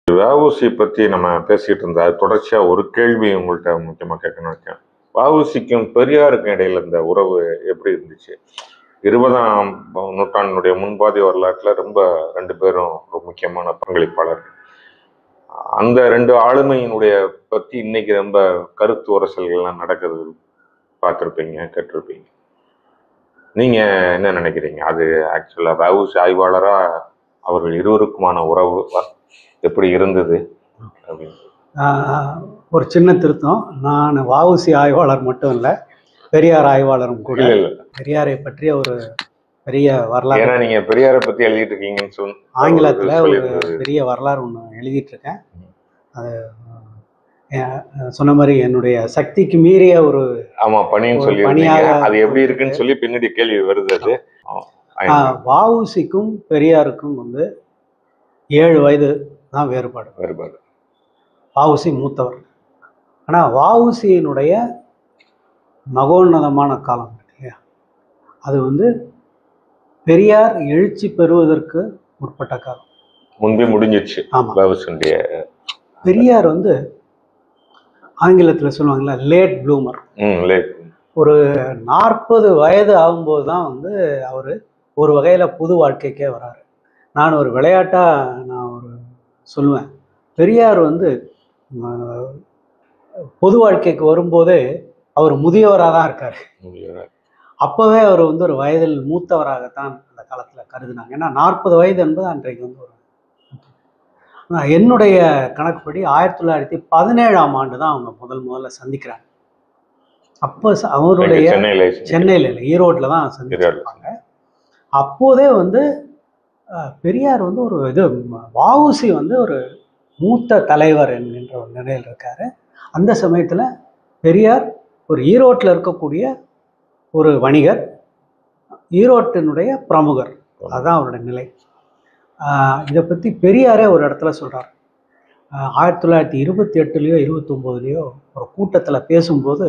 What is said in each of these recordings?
வஉசி பற்றி நம்ம பேசிக்கிட்டு இருந்தா தொடர்ச்சியாக ஒரு கேள்வி உங்கள்கிட்ட முக்கியமாக கேட்கணும்னு இருக்கேன். வஉசிக்கும் பெரியாருக்கும் இடையில இந்த உறவு எப்படி இருந்துச்சு? 20ஆம் நூற்றாண்டினுடைய முன்பாதி வரலாற்றில் ரொம்ப ரெண்டு பேரும் ஒரு முக்கியமான பங்களிப்பாளர்கள். அந்த ரெண்டு ஆளுமையினுடைய பற்றி இன்னைக்கு ரொம்ப கருத்து உரசல்கள்லாம் நடக்குது, பார்த்துருப்பீங்க, கேட்டிருப்பீங்க. நீங்க என்ன நினைக்கிறீங்க? அது ஆக்சுவலாக வஉசி ஆய்வாளராக அவர்கள் இருவருக்குமான உறவு எப்படி இருந்தது அப்படின்னு? ஒரு சின்ன திருத்தம், நான் வஉசி ஆய்வாளர் மட்டும் இல்லை, பெரியார் ஆய்வாளரும் கூட. பெரியாரை பற்றிய ஒரு பெரிய வரலாறு, ஏன்னா நீங்க பெரியாரை பத்தி எழுதிட்டு இருக்கீங்கன்னு சொல்லி ஆங்கிலத்தில் ஒரு பெரிய வரலாறு ஒன்று எழுதிட்டு இருக்கேன். அது சொன்ன மாதிரி என்னுடைய சக்திக்கு மீறிய ஒரு பணியாக அது எப்படி இருக்குன்னு சொல்லி பின்னாடி கேள்வி வருது. அது வஉசிக்கும் பெரியாருக்கும் 7 வயது தான் வேறுபாடு. வஉசி மூத்தவர். ஆனால் வஉசியினுடைய மகோன்னதமான காலம் இல்லையா, அது பெரியார் எழுச்சி பெறுவதற்கு முற்பட்ட காலம், முன்பே முடிஞ்சிடுச்சு. ஆமாம். பெரியார் ஆங்கிலத்தில் சொல்லுவாங்கல்ல, லேட் ப்ளூமர். ஒரு 40 வயது ஆகும்போது தான் அவர் ஒரு வகையில் புது வாழ்க்கைக்கே வராரு. நான் ஒரு விளையாட்டாக சொல்லுவேன், பெரியார் பொது வாழ்க்கைக்கு வரும்போதே அவர் முதியவராக தான் இருக்கார். அப்போவே அவர் ஒரு வயதில் மூத்தவராகத்தான் அந்த காலத்தில் கருதினாங்க. ஏன்னா 40 வயது என்பது அன்றைக்கு என்னுடைய கணக்குப்படி 1917ஆம் ஆண்டு தான் அவங்க முதல்ல சந்திக்கிறாங்க. அப்போ அவருடைய சென்னையில் இல்லை, ஈரோட்டில் தான் சந்திச்சிருப்பாங்க. அப்போதே பெரியார் ஒரு வஉசி ஒரு மூத்த தலைவர் என்கின்ற ஒரு நிலையில் இருக்காரு. அந்த சமயத்தில் பெரியார் ஒரு ஈரோட்டில் இருக்கக்கூடிய ஒரு வணிகர், ஈரோட்டினுடைய பிரமுகர், அதுதான் அவருடைய நிலை. இதை பற்றி பெரியாரே ஒரு இடத்துல சொல்கிறார். 1928லேயோ 29லேயோ ஒரு கூட்டத்தில் பேசும்போது,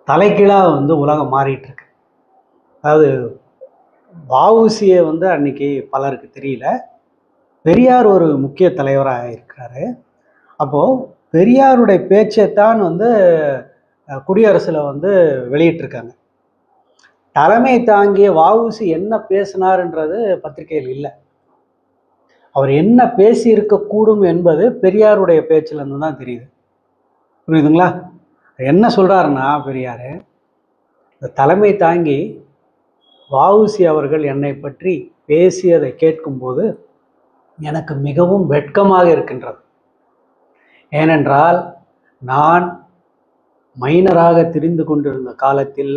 தலைகீழாக உலகம் மாறிட்டு இருக்கு. அதாவது வஉசியை அன்னைக்கு பலருக்கு தெரியல, பெரியார் ஒரு முக்கிய தலைவராக இருக்கிறாரு. அப்போது பெரியாருடைய பேச்சைத்தான் குடியரசில் வெளியிட்டிருக்காங்க. தலைமை தாங்கிய வஉசி என்ன பேசினார்ன்றது பத்திரிகையில் இல்லை. அவர் என்ன பேசி இருக்கக்கூடும் என்பது பெரியாருடைய பேச்சிலேருந்து தான் தெரியுது. புரியுதுங்களா? என்ன சொல்கிறாருன்னா, பெரியார் இந்த தலைமை தாங்கி வஉசி அவர்கள் என்னை பற்றி பேசியதை கேட்கும்போது எனக்கு மிகவும் வெட்கமாக இருக்கின்றது. ஏனென்றால் நான் மைனராக திரிந்து கொண்டிருந்த காலத்தில்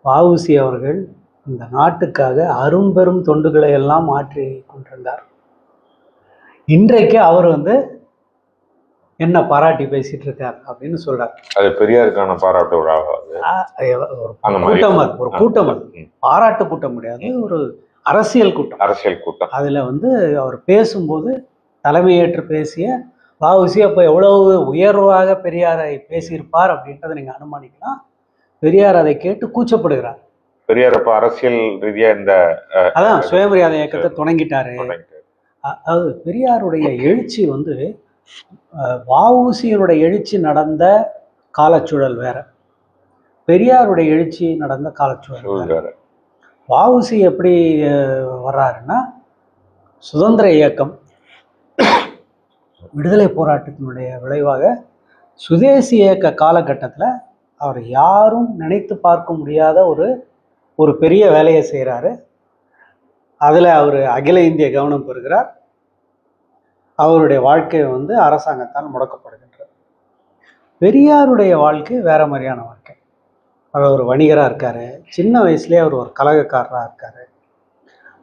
வஉசி அவர்கள் இந்த நாட்டுக்காக அரும்பெரும் தொண்டுகளை எல்லாம் ஆற்றி கொண்டிருந்தார். இன்றைக்கு அவர் என்ன பாராட்டி பேசிட்டு இருக்கார் அப்படின்னு சொல்றார். அது பெரியாருக்கான பாராட்டு ஒரு கூட்டம், பாராட்டு கூட்டம் கிடையாது, ஒரு அரசியல் கூட்டம். அதுல அவர் பேசும்போது தலைமையேற்று பேசிய வஉசி அப்போ எவ்வளவு உயர்வாக பெரியாரை பேசியிருப்பார் அப்படின்றத நீங்க அனுமானிக்கலாம். பெரியார் அதை கேட்டு கூச்சப்படுகிறார். பெரியார் அப்ப அரசியல் ரீதியா இந்த அதான் சுயமரியாதை இயக்கத்தை தொடங்கிட்டாரு. அதாவது பெரியாருடைய எழுச்சி வஉசியினுடைய எழுச்சி நடந்த காலச்சூழல் வேற, பெரியாருடைய எழுச்சி நடந்த காலச்சூழல் வேற. வஉசி எப்படி வர்றாருன்னா, சுதந்திர இயக்கம், விடுதலை போராட்டத்தினுடைய விளைவாக சுதேசி இயக்க காலகட்டத்தில் அவர் யாரும் நினைத்து பார்க்க முடியாத ஒரு பெரிய வேலையை செய்கிறாரு. அதில் அவர் அகில இந்திய கவனம் பெறுகிறார். அவருடைய வாழ்க்கை அரசாங்கத்தால் முடக்கப்படுகின்றது. பெரியாருடைய வாழ்க்கை வேற மாதிரியான வாழ்க்கை. அவர் ஒரு வணிகராக இருக்கார், சின்ன வயசுலேயே அவர் ஒரு கலகக்காரராக இருக்கார்.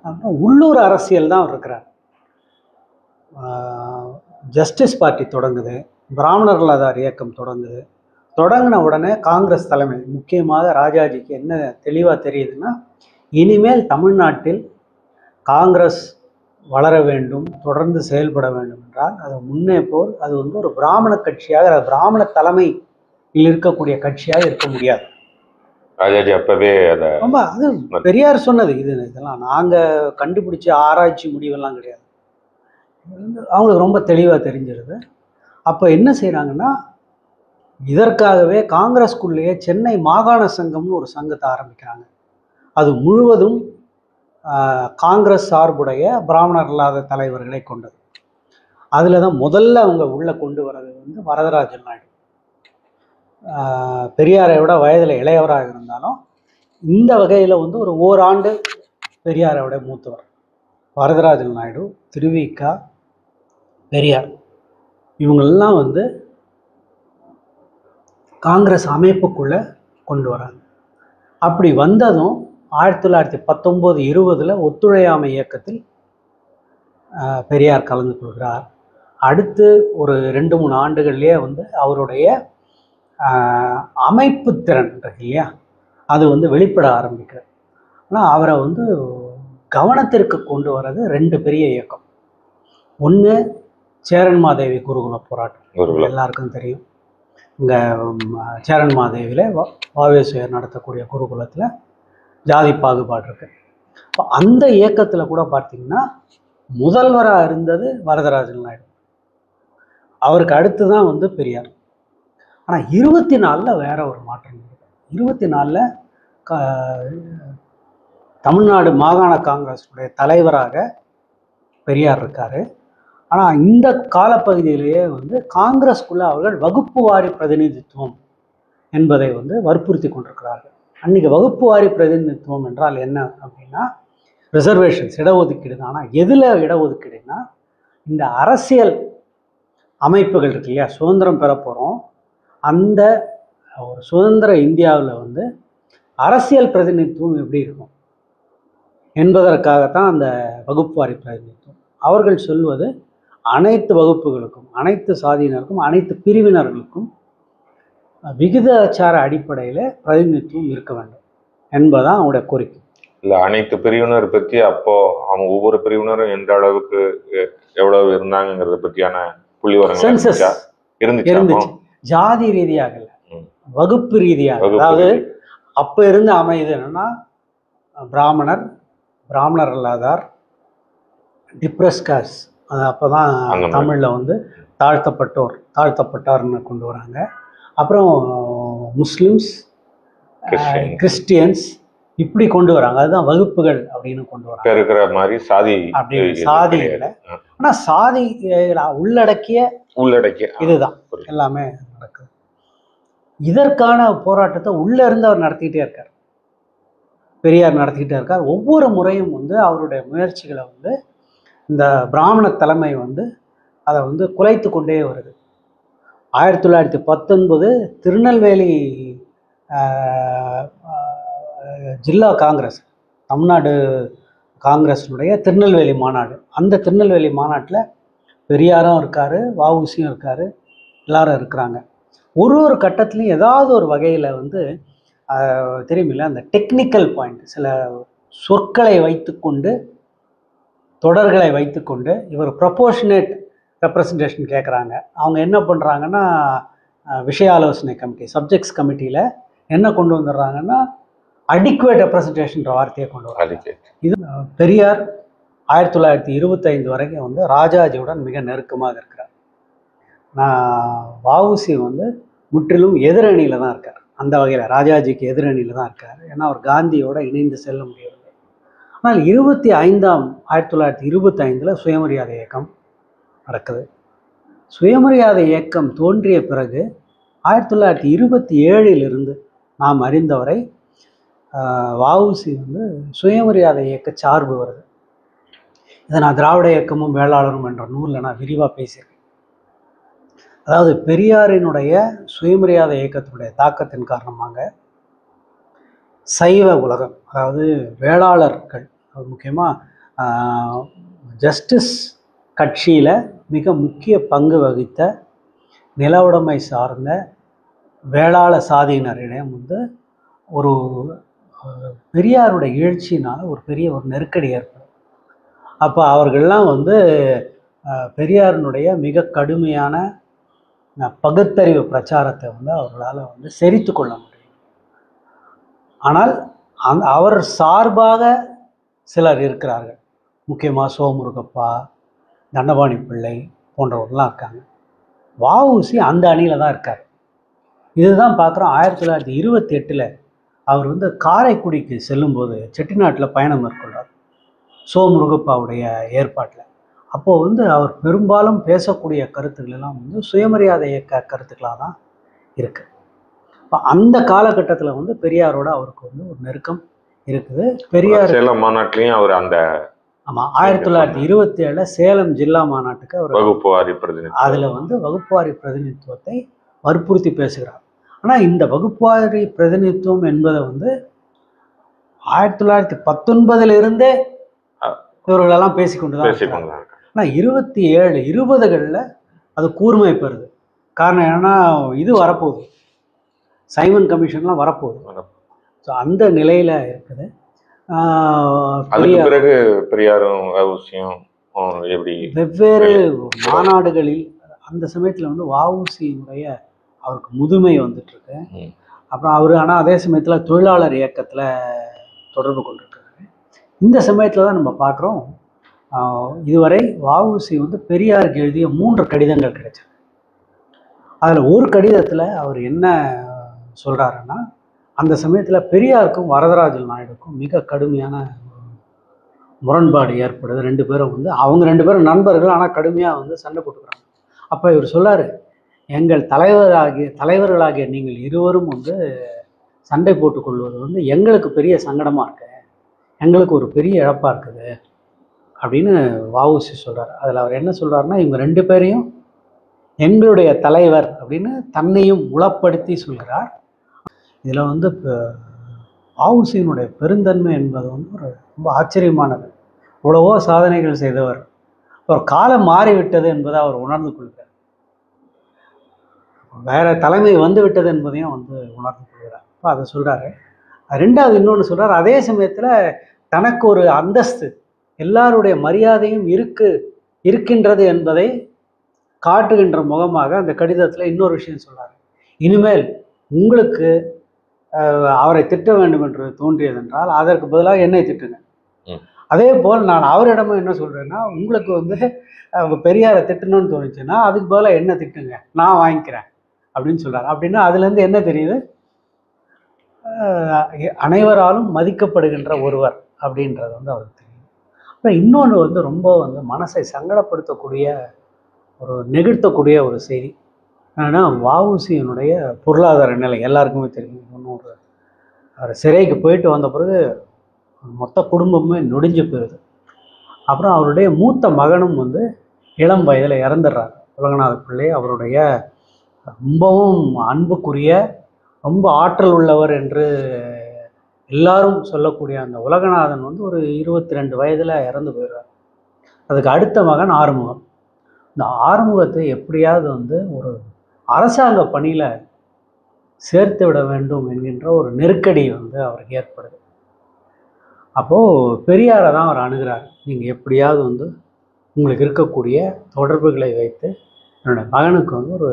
அப்புறம் உள்ளூர் அரசியல் தான் அவர் இருக்கிறார். ஜஸ்டிஸ் பார்ட்டி தொடங்குது, பிராமணர்கள் ஆதார் இயக்கம் தொடங்கின உடனே காங்கிரஸ் தலைமை, முக்கியமாக ராஜாஜிக்கு என்ன தெளிவாக தெரியுதுன்னா, இனிமேல் தமிழ்நாட்டில் காங்கிரஸ் வளர வேண்டும், தொடர்ந்து செயல்பட வேண்டும் என்றால் அது முன்னே போல் அது ஒரு பிராமண கட்சியாக, பிராமண தலைமையில் இருக்கக்கூடிய கட்சியாக இருக்க முடியாது. ராஜாஜி அப்பவே அது பெரியார் சொன்னது. இதெல்லாம் நாங்கள் கண்டுபிடிச்ச ஆராய்ச்சி முடிவெல்லாம் கிடையாது. அவங்களுக்கு ரொம்ப தெளிவாக தெரிஞ்சிருது. அப்போ என்ன செய்கிறாங்கன்னா, இதற்காகவே காங்கிரஸ்குள்ளேயே சென்னை மாகாண சங்கம்னு ஒரு சங்கத்தை ஆரம்பிக்கிறாங்க. அது முழுவதும் காங்கிரஸ் சார்புடைய பிராமணர் இல்லாத தலைவர்களை கொண்டது. அதில் தான் முதல்ல அவங்க உள்ளே கொண்டு வர்றது வந்து வரதராஜன் நாயுடு. பெரியாரை விட வயதில் இளையவராக இருந்தாலும் இந்த வகையில் வந்து ஒரு ஓராண்டு பெரியாரை விட மூத்தவர். வரதராஜன் நாயுடு, திருவிக, பெரியார் இவங்களெல்லாம் வந்து காங்கிரஸ் அமைப்புக்குள்ளே கொண்டு வராங்க. அப்படி வந்ததும் 1919-20 ஒத்துழையாமை இயக்கத்தில் பெரியார் கலந்து கொள்கிறார். அடுத்து ஒரு 2-3 ஆண்டுகள்லேயே வந்து அவருடைய அமைப்பு திறன் இருக்கு இல்லையா, அது வந்து வெளிப்பட ஆரம்பிக்கிறார். ஆனால் அவரை வந்து கவனத்திற்கு கொண்டு வர்றது 2 பெரிய இயக்கம். ஒன்று சேரன்மாதேவி குருகுல போராட்டம், எல்லாருக்கும் தெரியும். இங்கே சேரன்மாதேவியில் வாவேசுயர் நடத்தக்கூடிய குருகுலத்தில் ஜாதி பாகுபாடு இருக்கு. இப்போ அந்த இயக்கத்தில் கூட பார்த்தீங்கன்னா முதல்வராக இருந்தது வரதராஜன் நாயுடு. அவருக்கு அடுத்து தான் வந்து பெரியார். ஆனால் 24 வேற ஒரு மாற்றம் இருக்குது. 24 தமிழ்நாடு மாகாண காங்கிரஸுடைய தலைவராக பெரியார் இருக்கார். ஆனால் இந்த காலப்பகுதியிலேயே வந்து காங்கிரஸ்குள்ளே அவர்கள் வகுப்பு வாரி பிரதிநிதித்துவம் என்பதை வந்து வற்புறுத்தி கொண்டிருக்கிறார்கள். அன்றைக்கி வகுப்பு வாரி பிரதிநிதித்துவம் என்றால் என்ன அப்படின்னா ரிசர்வேஷன்ஸ், இடஒதுக்கீடு தான். ஆனால் எதில் இடஒதுக்கீடுனா இந்த அரசியல் அமைப்புகள் இருக்கு இல்லையா, சுதந்திரம் பெற போகிறோம், அந்த ஒரு சுதந்திர இந்தியாவில் வந்து அரசியல் பிரதிநிதித்துவம் எப்படி இருக்கும் என்பதற்காகத்தான் அந்த வகுப்பு வாரி பிரதிநிதித்துவம். அவர்கள் சொல்வது அனைத்து வகுப்புகளுக்கும், அனைத்து சாதியினருக்கும், அனைத்து பிரிவினர்களுக்கும் விகிதாச்சார அடிப்படையில் பிரதிநிதித்துவம் இருக்க வேண்டும் என்பதான் அவங்களுடைய கோரிக்கை. இல்லை, அனைத்து பிரிவினர் பற்றி அப்போ அவங்க ஒவ்வொரு பிரிவினரும் எந்த அளவுக்கு எவ்வளவு இருந்தாங்கிறத பற்றியான புள்ளிவரங்கள் இருந்துச்சு. ஜாதி ரீதியாக இல்லை, வகுப்பு ரீதியாக. அதாவது அப்போ இருந்து அமையுது என்னன்னா பிராமணர், பிராமணர் அல்லாதார், டிப்ரஸ் காஸ்ட், அது அப்போ தான் தமிழில் வந்து தாழ்த்தப்பட்டார்னு கொண்டு வராங்க. அப்புறம் முஸ்லிம்ஸ், கிறிஸ்டியன்ஸ் இப்படி கொண்டு வராங்க. அதுதான் வகுப்புகள் அப்படின்னு கொண்டு வராங்க. இருக்கிற மாதிரி சாதி அப்படின்னு சாதி இல்லை, ஆனால் சாதி உள்ளடக்கிய இதுதான் எல்லாமே நடக்குது. இதற்கான போராட்டத்தை உள்ள இருந்து அவர் நடத்திக்கிட்டே இருக்கார், பெரியார் நடத்திக்கிட்டே இருக்கார். ஒவ்வொரு முறையும் வந்து அவருடைய முயற்சிகளை வந்து இந்த பிராமண தலைமை வந்து அதை வந்து குலைத்து கொண்டே வருது. 1919 திருநெல்வேலி ஜில்லா காங்கிரஸ், தமிழ்நாடு காங்கிரஸினுடைய திருநெல்வேலி மாநாடு, அந்த திருநெல்வேலி மாநாட்டில் பெரியாரும் இருக்கார், வஉசியும் இருக்கார், எல்லாரும் இருக்கிறாங்க. ஒரு கட்டத்துலையும் ஏதாவது ஒரு வகையில் வந்து தெரியுமில்ல அந்த டெக்னிக்கல் பாயிண்ட், சில சொற்களை வைத்துக்கொண்டு, தொடர்களை வைத்துக்கொண்டு இவர் ப்ரொபோர்ஷனேட் ரெப்ரசன்டேஷன் கேட்குறாங்க. அவங்க என்ன பண்ணுறாங்கன்னா விஷய ஆலோசனை கமிட்டி, சப்ஜெக்ட்ஸ் கமிட்டியில் என்ன கொண்டு வந்துடுறாங்கன்னா அடிக்குவேட் ரெப்ரசன்டேஷன்ற வார்த்தையை கொண்டு வராங்க. இது பெரியார் 1925 வரைக்கும் வந்து ராஜாஜியுடன் மிக நெருக்கமாக இருக்கிறார். வஉசி வந்து முற்றிலும் எதிரணியில் தான் இருக்கார். அந்த வகையில் ராஜாஜிக்கு எதிரணியில் தான் இருக்கார். ஏன்னா அவர் காந்தியோட இணைந்து செல்ல முடியவில்லை. ஆனால் 1925 சுயமரியாதை இயக்கம் நடக்குது. சுயமரியாதை இயக்கம் தோன்றிய பிறகு 1927 நாம் அறிந்தவரை வஉசி வந்து சுயமரியாதை இயக்க சார்பு வருது. இதை நான் திராவிட இயக்கமும் வேளாளரும் என்ற நூலில் நான் விரிவாக பேசியிருக்கேன். அதாவது பெரியாரினுடைய சுயமரியாதை இயக்கத்தினுடைய தாக்கத்தின் காரணமாக சைவ உலகம், அதாவது வேளாளர்கள், முக்கியமாக ஜஸ்டிஸ் கட்சியில் மிக முக்கிய பங்கு வகித்த நில உடைமை சார்ந்த வேளாள சாதியினரிடம் வந்து ஒரு பெரியாருடைய எழுச்சினால் ஒரு பெரிய நெருக்கடி ஏற்படும். அப்போ அவர்கள்லாம் வந்து பெரியாரினுடைய மிக கடுமையான பகுத்தறிவு பிரச்சாரத்தை வந்து அவர்களால் வந்து செறித்து கொள்ள முடியும். ஆனால் அவர் சார்பாக சிலர் இருக்கிறார்கள். முக்கியமாக சோமுருகப்பா, தண்டபாணி பிள்ளை போன்றவர்கள்லாம் இருக்காங்க. வஉசி அந்த அணியில் தான் இருக்கார். இதுதான் பார்க்குறோம். 1928 அவர் வந்து காரைக்குடிக்கு செல்லும்போது செட்டிநாட்டில் பயணம் மேற்கொள்றார் சோமுருகப்பாவுடைய ஏற்பாட்டில். அப்போது வந்து அவர் பெரும்பாலும் பேசக்கூடிய கருத்துக்கள் எல்லாம் வந்து சுயமரியாதை இயக்க கருத்துக்களாக தான் இருக்குது. இப்போ அந்த காலகட்டத்தில் வந்து பெரியாரோட அவருக்கு வந்து ஒரு நெருக்கம் இருக்குது. பெரியார் சேலம் மாநாட்டிலையும் அவர் அந்த ஆமாம் 1927 சேலம் ஜில்லா மாநாட்டுக்கு அவர் வகுப்புவாரி பிரதிநிதி அதில் வந்து வகுப்புவாரி பிரதிநிதித்துவத்தை வற்புறுத்தி பேசுகிறார். ஆனால் இந்த வகுப்புவாரி பிரதிநிதித்துவம் என்பதை வந்து 1919 இவர்களெல்லாம் பேசிக்கொண்டு தான் இருக்காங்க. ஆனால் 2020களில் அது கூர்மை பெறுது. காரணம் என்னன்னா இது வரப்போகுது, சைமன் கமிஷன்லாம் வரப்போகுது. ஸோ அந்த நிலையில் இருக்குது. அதுக்கு பிறகு பெரியாரும் வஉசியும் எப்படி வெவ்வேறு மாநாடுகளில் அந்த சமயத்தில் வந்து வஉசியினுடைய அவருக்கு முதுமை வந்துட்டு இருக்கு. அப்புறம் அவர் ஆனால் அதே சமயத்தில் தொழிலாளர் இயக்கத்தில் தொடர்பு கொண்டிருக்காரு. இந்த சமயத்தில் தான் நம்ம பார்க்குறோம் இதுவரை வஉசி வந்து பெரியாருக்கு எழுதிய 3 கடிதங்கள் கிடைச்சது. அதில் ஒரு கடிதத்தில் அவர் என்ன சொல்கிறாருன்னா, அந்த சமயத்தில் பெரியாருக்கும் வரதராஜன் நாயுடுக்கும் மிக கடுமையான முரண்பாடு ஏற்படுது. 2 பேரும் வந்து அவங்க 2 பேரும் நண்பர்கள், ஆனால் கடுமையாக வந்து சண்டை போட்டுக்கிறாங்க. அப்போ இவர் சொல்லார், எங்கள் தலைவர்களாகிய நீங்கள் இருவரும் வந்து சண்டை போட்டுக்கொள்வது வந்து எங்களுக்கு பெரிய சங்கடமாக இருக்கு, எங்களுக்கு ஒரு பெரிய இழப்பாக இருக்குது அப்படின்னு வஉசி சொல்கிறார். அதில் அவர் என்ன சொல்கிறாருன்னா, இவங்க 2 பேரையும் எங்களுடைய தலைவர் அப்படின்னு தன்னையும் உளப்படுத்தி சொல்கிறார். இதில் வந்து வஉசியினுடைய பெருந்தன்மை என்பது வந்து ஒரு ரொம்ப ஆச்சரியமானது. இவ்வளவோ சாதனைகள் செய்தவர், ஒரு காலம் மாறிவிட்டது என்பதை அவர் உணர்ந்து கொள்கிறார். வேற தலைமை வந்து விட்டது என்பதையும் வந்து உணர்ந்து கொள்கிறார். இப்போ அதை சொல்கிறாரு. 2வது இன்னொன்று சொல்கிறார், அதே சமயத்தில் தனக்கு ஒரு அந்தஸ்து, எல்லாருடைய மரியாதையும் இருக்கின்றது என்பதை காட்டுகின்ற முகமாக அந்த கடிதத்தில் இன்னொரு விஷயம் சொல்கிறார். இனிமேல் உங்களுக்கு அவரை திட்ட வேண்டும் என்று தோன்றியதென்றால் அதற்கு பதிலாக என்னை திட்டுங்க. அதே போல் நான் அவரிடமும் என்ன சொல்கிறேன்னா, உங்களுக்கு வந்து பெரியாரை திட்டணும்னு தோணுச்சுன்னா அதுக்கு பதிலாக என்ன திட்டுங்க, நான் வாங்கிக்கிறேன் அப்படின்னு சொல்கிறார். அப்படின்னா அதுலேருந்து என்ன தெரியுது, அனைவராலும் மதிக்கப்படுகின்ற ஒருவர் அப்படின்றது வந்து அவருக்கு தெரியும். அப்புறம் இன்னொன்று வந்து ரொம்ப வந்து மனசை சங்கடப்படுத்தக்கூடிய ஒரு நெகிழ்த்தக்கூடிய ஒரு செய்தி என்னன்னா, வஉசியினுடைய பொருளாதார நிலை எல்லாருக்குமே தெரியும். அவர் சிறைக்கு போயிட்டு வந்த பிறகு மொத்த குடும்பமே நொடிஞ்சு போயிடுது. அப்புறம் அவருடைய மூத்த மகனும் வந்து இளம் வயதில் இறந்துடுறார். உலகநாத பிள்ளை அவருடைய ரொம்பவும் அன்புக்குரிய, ரொம்ப ஆற்றல் உள்ளவர் என்று எல்லாரும் சொல்லக்கூடிய அந்த உலகநாதன் வந்து ஒரு 22 வயதில் இறந்து போயிடுறார். அதுக்கு அடுத்த மகன் ஆறுமுகம். இந்த ஆறுமுகத்தை எப்படியாவது வந்து ஒரு அரசாங்க பணியில் சேர்த்து விட வேண்டும் என்கின்ற ஒரு நெருக்கடி வந்து அவருக்கு ஏற்படுது. அப்போது பெரியாரை தான் அவர் அணுகிறார். நீங்கள் எப்படியாவது வந்து உங்களுக்கு இருக்கக்கூடிய தொடர்புகளை வைத்து என்னோடய மகனுக்கு வந்து ஒரு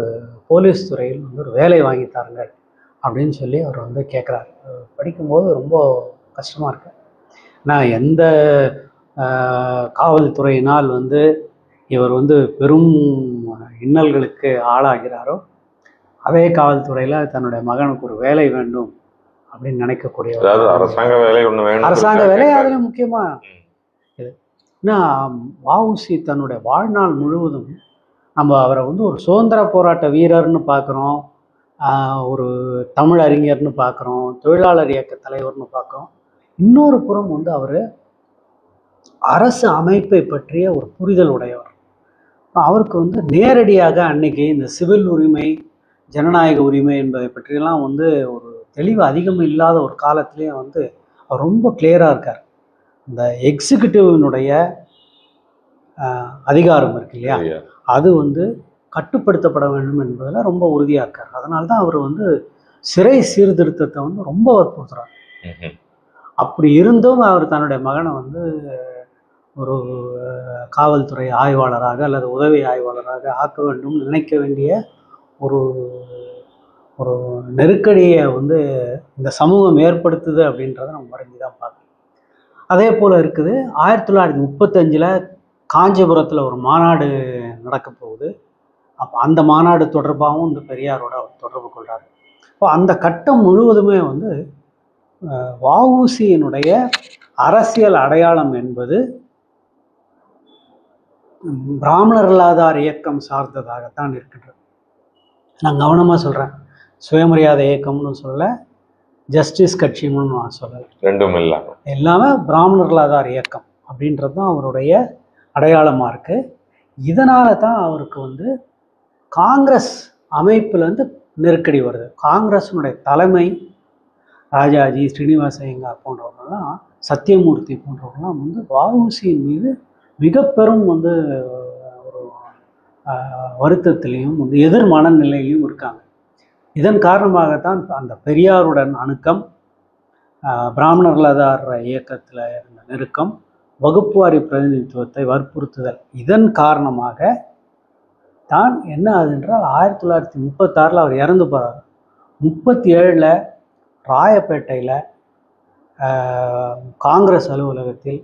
போலீஸ் துறையில் வந்து ஒரு வேலை வாங்கி தாருங்கள் அப்படின்னு சொல்லி அவர் வந்து கேட்குறாரு. படிக்கும்போது ரொம்ப கஷ்டமாக இருக்கு. நான் எந்த காவல்துறையினால் வந்து இவர் வந்து பெரும் இன்னல்களுக்கு ஆளாகிறாரோ அதே காவல்துறையில் தன்னுடைய மகனுக்கு ஒரு வேலை வேண்டும் அப்படின்னு நினைக்கக்கூடிய அரசாங்க வேலை ஒன்று வேணும். அரசாங்க வேலை அதில் முக்கியமாக இது. ஏன்னா வஉசி தன்னுடைய வாழ்நாள் முழுவதும் நம்ம அவரை வந்து ஒரு சுதந்திர போராட்ட வீரர்னு பார்க்குறோம், ஒரு தமிழ் அறிஞர்னு பார்க்குறோம், தொழிலாளர் இயக்க தலைவர்னு பார்க்குறோம். இன்னொரு புறம் வந்து அவர் அரசு அமைப்பை பற்றிய ஒரு புரிதல் உடையவர். அவருக்கு வந்து நேரடியாக அன்னைக்கு இந்த சிவில் உரிமை, ஜனநாயக உரிமை என்பதை பற்றியெல்லாம் வந்து ஒரு தெளிவு அதிகம் இல்லாத ஒரு காலத்திலேயே வந்து அவர் ரொம்ப கிளியராக இருக்கார். இந்த எக்ஸிக்யூட்டிவ்னுடைய அதிகாரம் இருக்கு இல்லையா, அது வந்து கட்டுப்படுத்தப்பட வேண்டும் என்பதில் ரொம்ப உறுதியாக இருக்கார். அதனால தான் அவர் வந்து சிறை சீர்திருத்தத்தை வந்து ரொம்ப வற்புறுத்துறார். அப்படி இருந்தும் அவர் தன்னுடைய மகனை வந்து ஒரு காவல்துறை ஆய்வாளராக அல்லது உதவி ஆய்வாளராக ஆக்க வேண்டும் நினைக்க வேண்டிய ஒரு ஒரு நெருக்கடியை வந்து இந்த சமூகம் ஏற்படுத்துது அப்படின்றத நம்ம மறைஞ்சு தான் பார்க்கணும். அதே போல் இருக்குது 1935 காஞ்சிபுரத்தில் ஒரு மாநாடு நடக்க போகுது. அப்போ அந்த மாநாடு தொடர்பாகவும் இந்த பெரியாரோட அவர் தொடர்பு கொள்கிறார். இப்போ அந்த கட்டம் முழுவதுமே வந்து வஉசியினுடைய அரசியல் அடையாளம் என்பது பிராமணர் இல்லாதார் இயக்கம் சார்ந்ததாகத்தான் இருக்கின்றது. நான் கவனமாக சொல்கிறேன், சுயமரியாதை இயக்கம்னு சொல்ல, ஜஸ்டிஸ் கட்சின்னு நான் சொல்லலை, ரெண்டும் எல்லாமே பிராமணர் இல்லாதார் இயக்கம் அப்படின்றது தான் அவருடைய அடையாளமாக இருக்குது. இதனால தான் அவருக்கு வந்து காங்கிரஸ் அமைப்புலேருந்து நெருக்கடி வருது. காங்கிரஸினுடைய தலைமை ராஜாஜி, ஸ்ரீனிவாச ஐயங்கார் போன்றவர்கள்லாம், சத்தியமூர்த்தி போன்றவர்கள்லாம் வந்து வஉசியின் மீது மிக பெரும் வந்து ஒரு வருத்தத்திலையும் வந்து எதிர் மனநிலையிலையும் இருக்காங்க. இதன் காரணமாகத்தான் அந்த பெரியாருடன் அணுக்கம், பிராமணர் இல்லாதார் இயக்கத்தில் இருந்த நெருக்கம், வகுப்புவாரி பிரதிநிதித்துவத்தை வற்புறுத்துதல், இதன் காரணமாக தான் என்ன ஆகுதுன்றால் 1936 அவர் இறந்து போகிறார். 37 ராயப்பேட்டையில் காங்கிரஸ் அலுவலகத்தில்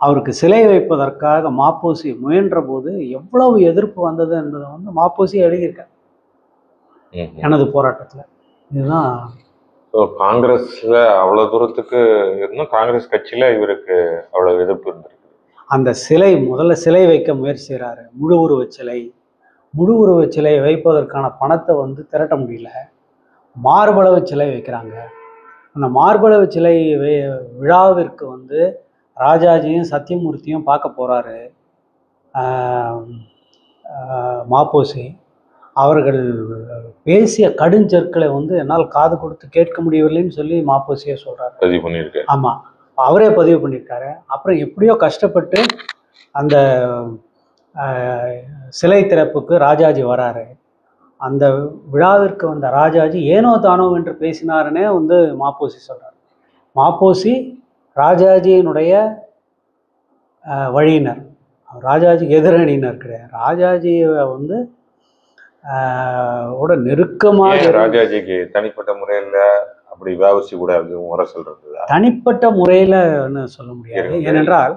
அவருக்கு சிலை வைப்பதற்காக மாப்போசி முயன்ற போது எவ்வளவு எதிர்ப்பு வந்தது என்பதை வந்து மாப்போசி எழுதியிருக்கார் எனது போராட்டத்தில். இதுதான் காங்கிரஸ்ல அவ்வளவு தூரத்துக்கு இருந்தும் காங்கிரஸ் கட்சியில இவருக்கு அவ்வளவு எதிர்ப்பு இருந்திருக்கு. அந்த சிலை முதல்ல சிலை வைக்க முயற்சி செய்கிறாரு, முழு உருவச் சிலை. முழு உருவச் சிலையை வைப்பதற்கான பணத்தை வந்து திரட்ட முடியல. மார்பளவு சிலை வைக்கிறாங்க. அந்த மார்பளவு சிலை விழாவிற்கு வந்து ராஜாஜியும் சத்தியமூர்த்தியும் பார்க்க போகிறாரு மாப்போசி. அவர்கள் பேசிய கடுஞ்சொற்களை வந்து என்னால் காது கொடுத்து கேட்க முடியவில்லைன்னு சொல்லி மாப்போசியே சொல்கிறாரு. பதிவு பண்ணியிருக்காரு. ஆமாம், அவரே பதிவு பண்ணியிருக்காரு. அப்புறம் எப்படியோ கஷ்டப்பட்டு அந்த சிலை திறப்புக்கு ராஜாஜி வராரு. அந்த விழாவிற்கு வந்த ராஜாஜி ஏனோ தானோ என்று பேசினாருன்னே வந்து மாப்போசி சொல்கிறார். மாப்போசி ராஜாஜியினுடைய வழியினர், ராஜாஜிக்கு எதிரணியினர் கிடையாது. ராஜாஜியை வந்து ஓட நெருக்கமாக, ராஜாஜிக்கு தனிப்பட்ட முறையில் அப்படி வஉசி கூட முறை சொல்றது தனிப்பட்ட முறையில் சொல்ல முடியாது. ஏனென்றால்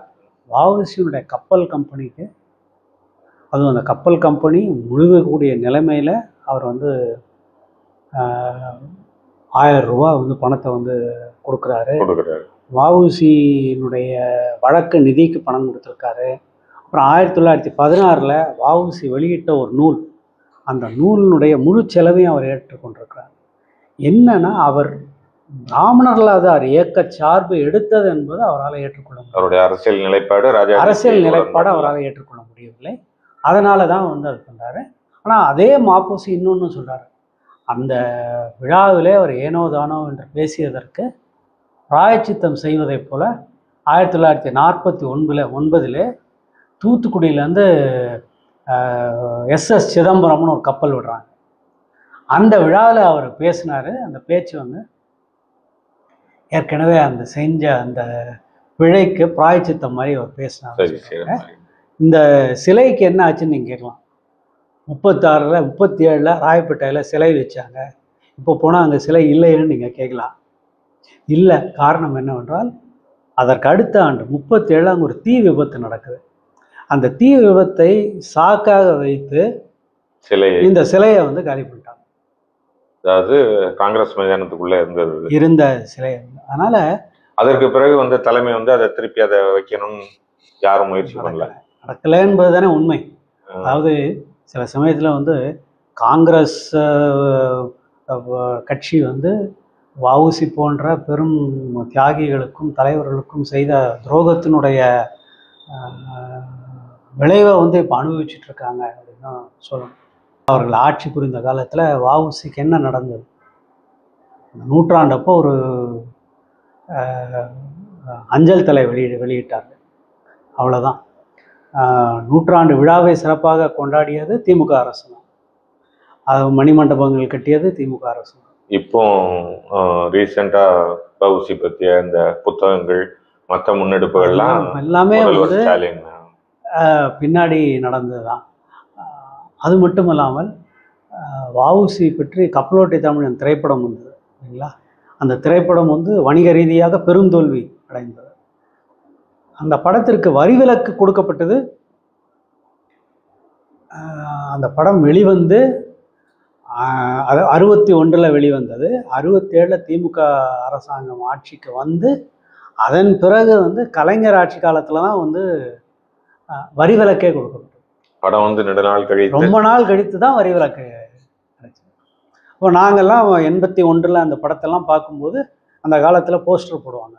வஉசியுடைய கப்பல் கம்பெனிக்கு, அதுவும் அந்த கப்பல் கம்பெனி முழுகக்கூடிய நிலைமையில் அவர் வந்து 1000 ரூபா வந்து பணத்தை வந்து கொடுக்குறாரு. வஉசியினுடைய வழக்கு நிதிக்கு பணம் கொடுத்துருக்காரு. அப்புறம் 1916 வஉசி வெளியிட்ட ஒரு நூல், அந்த நூலினுடைய முழு செலவையும் அவர் ஏற்றுக்கொண்டிருக்கிறார். என்னன்னா, அவர் பிராமணர் இல்லாதார் இயக்க சார்பு எடுத்தது என்பது அவரால் ஏற்றுக்கொள்ள முடியும். அவருடைய அரசியல் நிலைப்பாடு அவரால் ஏற்றுக்கொள்ள முடியவில்லை. அதனால தான் வந்து அது பண்ணுறாரு. ஆனால் அதே மாப்போசி இன்னொன்று சொல்கிறார், அந்த விழாவிலே அவர் ஏனோ தானோ என்று பேசியதற்கு பிராயச்சித்தம் செய்வதைப் போல 1949 தூத்துக்குடியிலேருந்து SS சிதம்பரம்னு ஒரு கப்பல் விடுறாங்க. அந்த விழாவில் அவர் பேசினார். அந்த பேச்சு வந்து ஏற்கனவே அந்த செஞ்ச அந்த பிழைக்கு பிராயச்சித்தம் மாதிரி அவர் பேசினார். இந்த சிலைக்கு என்ன ஆச்சுன்னு நீங்கள் கேட்கலாம். 37 ராயப்பேட்டையில் சிலை வச்சாங்க. இப்போ போனால் அங்கே சிலை இல்லைன்னு நீங்கள் கேட்கலாம். இல்லை, காரணம் என்னவென்றால் அதற்கு அடுத்த ஆண்டு 37 அங்கே ஒரு தீ விபத்து நடக்குது. அந்த தீ விபத்தை சாக்காக வைத்து இந்த சிலையை வந்து காலி பண்ணிட்டாங்க. அதாவது காங்கிரஸ் மைதானத்துக்குள்ள இருந்த சிலை. அதனால அதற்கு பிறகு வந்து தலைமை வந்து அதை திருப்பி அதை வைக்கணும்னு யாரும் முயற்சி நடக்கலை என்பது தானே உண்மை. அதாவது சில சமயத்தில் வந்து காங்கிரஸ் கட்சி வந்து வஉசி போன்ற பெரும் தியாகிகளுக்கும் தலைவர்களுக்கும் செய்த துரோகத்தினுடைய விளைவை வந்து இப்போ அனுபவிச்சுட்டு இருக்காங்க அப்படின்னு தான் சொல்லணும். அவர்கள் ஆட்சி புரிந்த காலத்தில் வஉசிக்கு என்ன நடந்தது? நூற்றாண்டப்போ ஒரு அஞ்சல் தலை வெளியிட்டார்கள், அவ்வளோதான். நூற்றாண்டு விழாவை சிறப்பாக கொண்டாடியது திமுக அரசு தான். அது மணிமண்டபங்கள் கட்டியது திமுக அரசு தான். இப்போ ரீசெண்டாக வஉசி பற்றிய இந்த புத்தகங்கள் மற்ற முன்னெடுப்புகள்லாம் எல்லாமே வந்து பின்னாடி நடந்தது தான். அது மட்டும் இல்லாமல் வஉசி பற்றி கப்பலோட்டை தமிழன் திரைப்படம் வந்தது இல்லைங்களா? அந்த திரைப்படம் வந்து வணிக ரீதியாக பெருந்தோல்வி அடைந்தது. அந்த படத்திற்கு வரி விலக்கு கொடுக்கப்பட்டது அந்த படம் வெளிவந்து அது 61 வெளிவந்தது. 67 திமுக அரசாங்கம் ஆட்சிக்கு வந்து அதன் பிறகு வந்து கலைஞர் ஆட்சி காலத்தில் தான் வந்து வரி விலக்கே கொடுக்கப்பட்டது. படம் வந்து நெடுநாள் கழித்து, ரொம்ப நாள் கழித்து தான் வரி விலக்கு கிடைச்சது. இப்போ நாங்கள்லாம் 81 அந்த படத்தெல்லாம் பார்க்கும்போது அந்த காலத்தில் போஸ்டர் போடுவாங்க,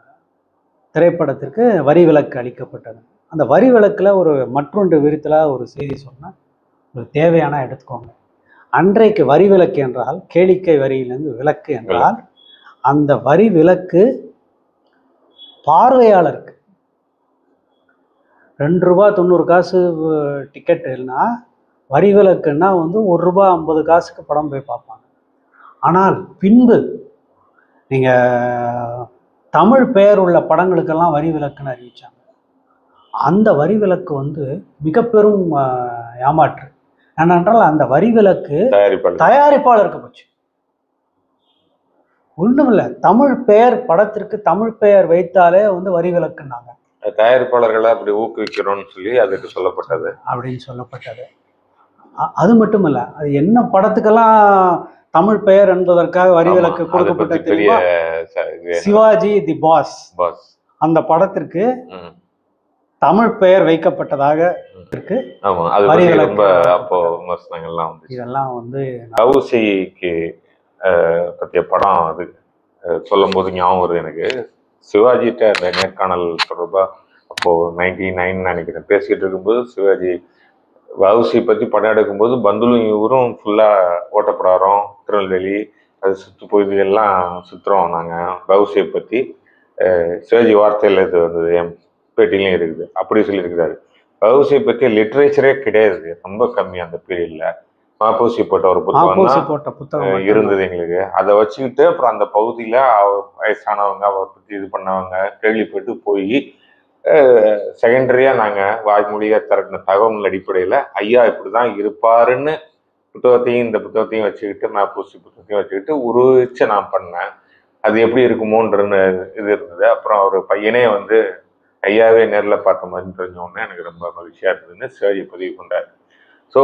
திரைப்படத்திற்கு வரி விலக்கு அளிக்கப்பட்டது. அந்த வரி விலக்கில் ஒரு மற்றொன்று விரித்தலாக ஒரு செய்தி சொன்னால் ஒரு தேவையான எடுத்துக்கோங்க. அன்றைக்கு வரி விலக்கு என்றால் கேளிக்கை வரியிலிருந்து விலக்கு என்றால் அந்த வரி விலக்கு பார்வையாளருக்கு ₹2.90 டிக்கெட்டுன்னா வரி விலக்குன்னா வந்து ₹1.50 படம் போய் பார்ப்பாங்க. ஆனால் பின்பு நீங்கள் தமிழ் பெயர் உள்ள படங்களுக்கெல்லாம் வரி விலக்குன்னு அறிவித்தாங்க. அந்த வரி விலக்கு வந்து மிக பெரும் ஏமாற்று. ஏனென்றால் அந்த வரி விலக்கு தயாரிப்பாளருக்கு போச்சு. ஒன்றும் இல்லை, தமிழ் பெயர் படத்திற்கு தமிழ் பெயர் வைத்தாலே வந்து வரி விலக்குன்னாங்க. தயாரிப்பாளர்களை அப்படி ஊக்குவிக்கிறோம்னு சொல்லி அதுக்கு சொல்லப்பட்டது அப்படின்னு சொல்லப்பட்டது. அது மட்டும் இல்லை, அது என்ன படத்துக்கெல்லாம் தமிழ் பெயர் என்பதற்கு வரி விலக்கு கொடுக்கப்பட்ட தெரியுமா? சிவாஜி தி பாஸ் அந்த படத்திற்கு தமிழ் பெயர் வைக்கப்பட்டதாக இருக்கு. வரி விலக்கு. அப்போ விமர்சனங்கள்லாம் வந்து இதெல்லாம் வந்து வஉசிக்கு பற்றிய படம் அது சொல்லும் போது ஞாபகம் வருது எனக்கு. சிவாஜிட்ட அந்த நேர்காணல் தொடர்பாக அப்போது 99 நினைக்கிறேன் பேசிக்கிட்டு இருக்கும்போது சிவாஜி வஉசி பற்றி படம் எடுக்கும்போது பந்துலும் இவரும் ஃபுல்லாக ஓட்டப்படாரோம், திருநெல்வேலி அது சுற்று பகுதியெல்லாம் சுற்றுறோம் நாங்கள் வஉசியை பற்றி. சிவாஜி வார்த்தையில் இது வந்தது, என் பேட்டிலையும் இருக்குது, அப்படி சொல்லியிருக்கிறாரு. வஉசியை பற்றி லிட்ரேச்சரே கிடையாது, ரொம்ப கம்மி அந்த பீரியடில். மாப்போசி போட்ட ஒரு புத்தகம் இருந்தது எங்களுக்கு. அதை வச்சுக்கிட்டு அப்புறம் அந்த பகுதியில் வயசானவங்க அவரை பற்றி இது பண்ணவங்க கேள்விப்பட்டு போய் செகண்டரியாக நாங்கள் வாய்மொழியாக திரட்டின தகவல் அடிப்படையில் ஐயா இப்படி தான் இருப்பாருன்னு புத்தகத்தையும் இந்த புத்தகத்தையும் வச்சுக்கிட்டு மாப்போசி புத்தகத்தையும் வச்சுக்கிட்டு உருவிச்சு நான் பண்ணேன். அது எப்படி இருக்குமோன்ற இது இருந்தது. அப்புறம் அவர் பையனே வந்து ஐயாவே நேரில் பார்த்த மாதிரி தெரிஞ்சோடனே எனக்கு ரொம்ப மகிழ்ச்சியாக இருந்ததுன்னு சிவாஜி பதிவு கொண்டார். ஸோ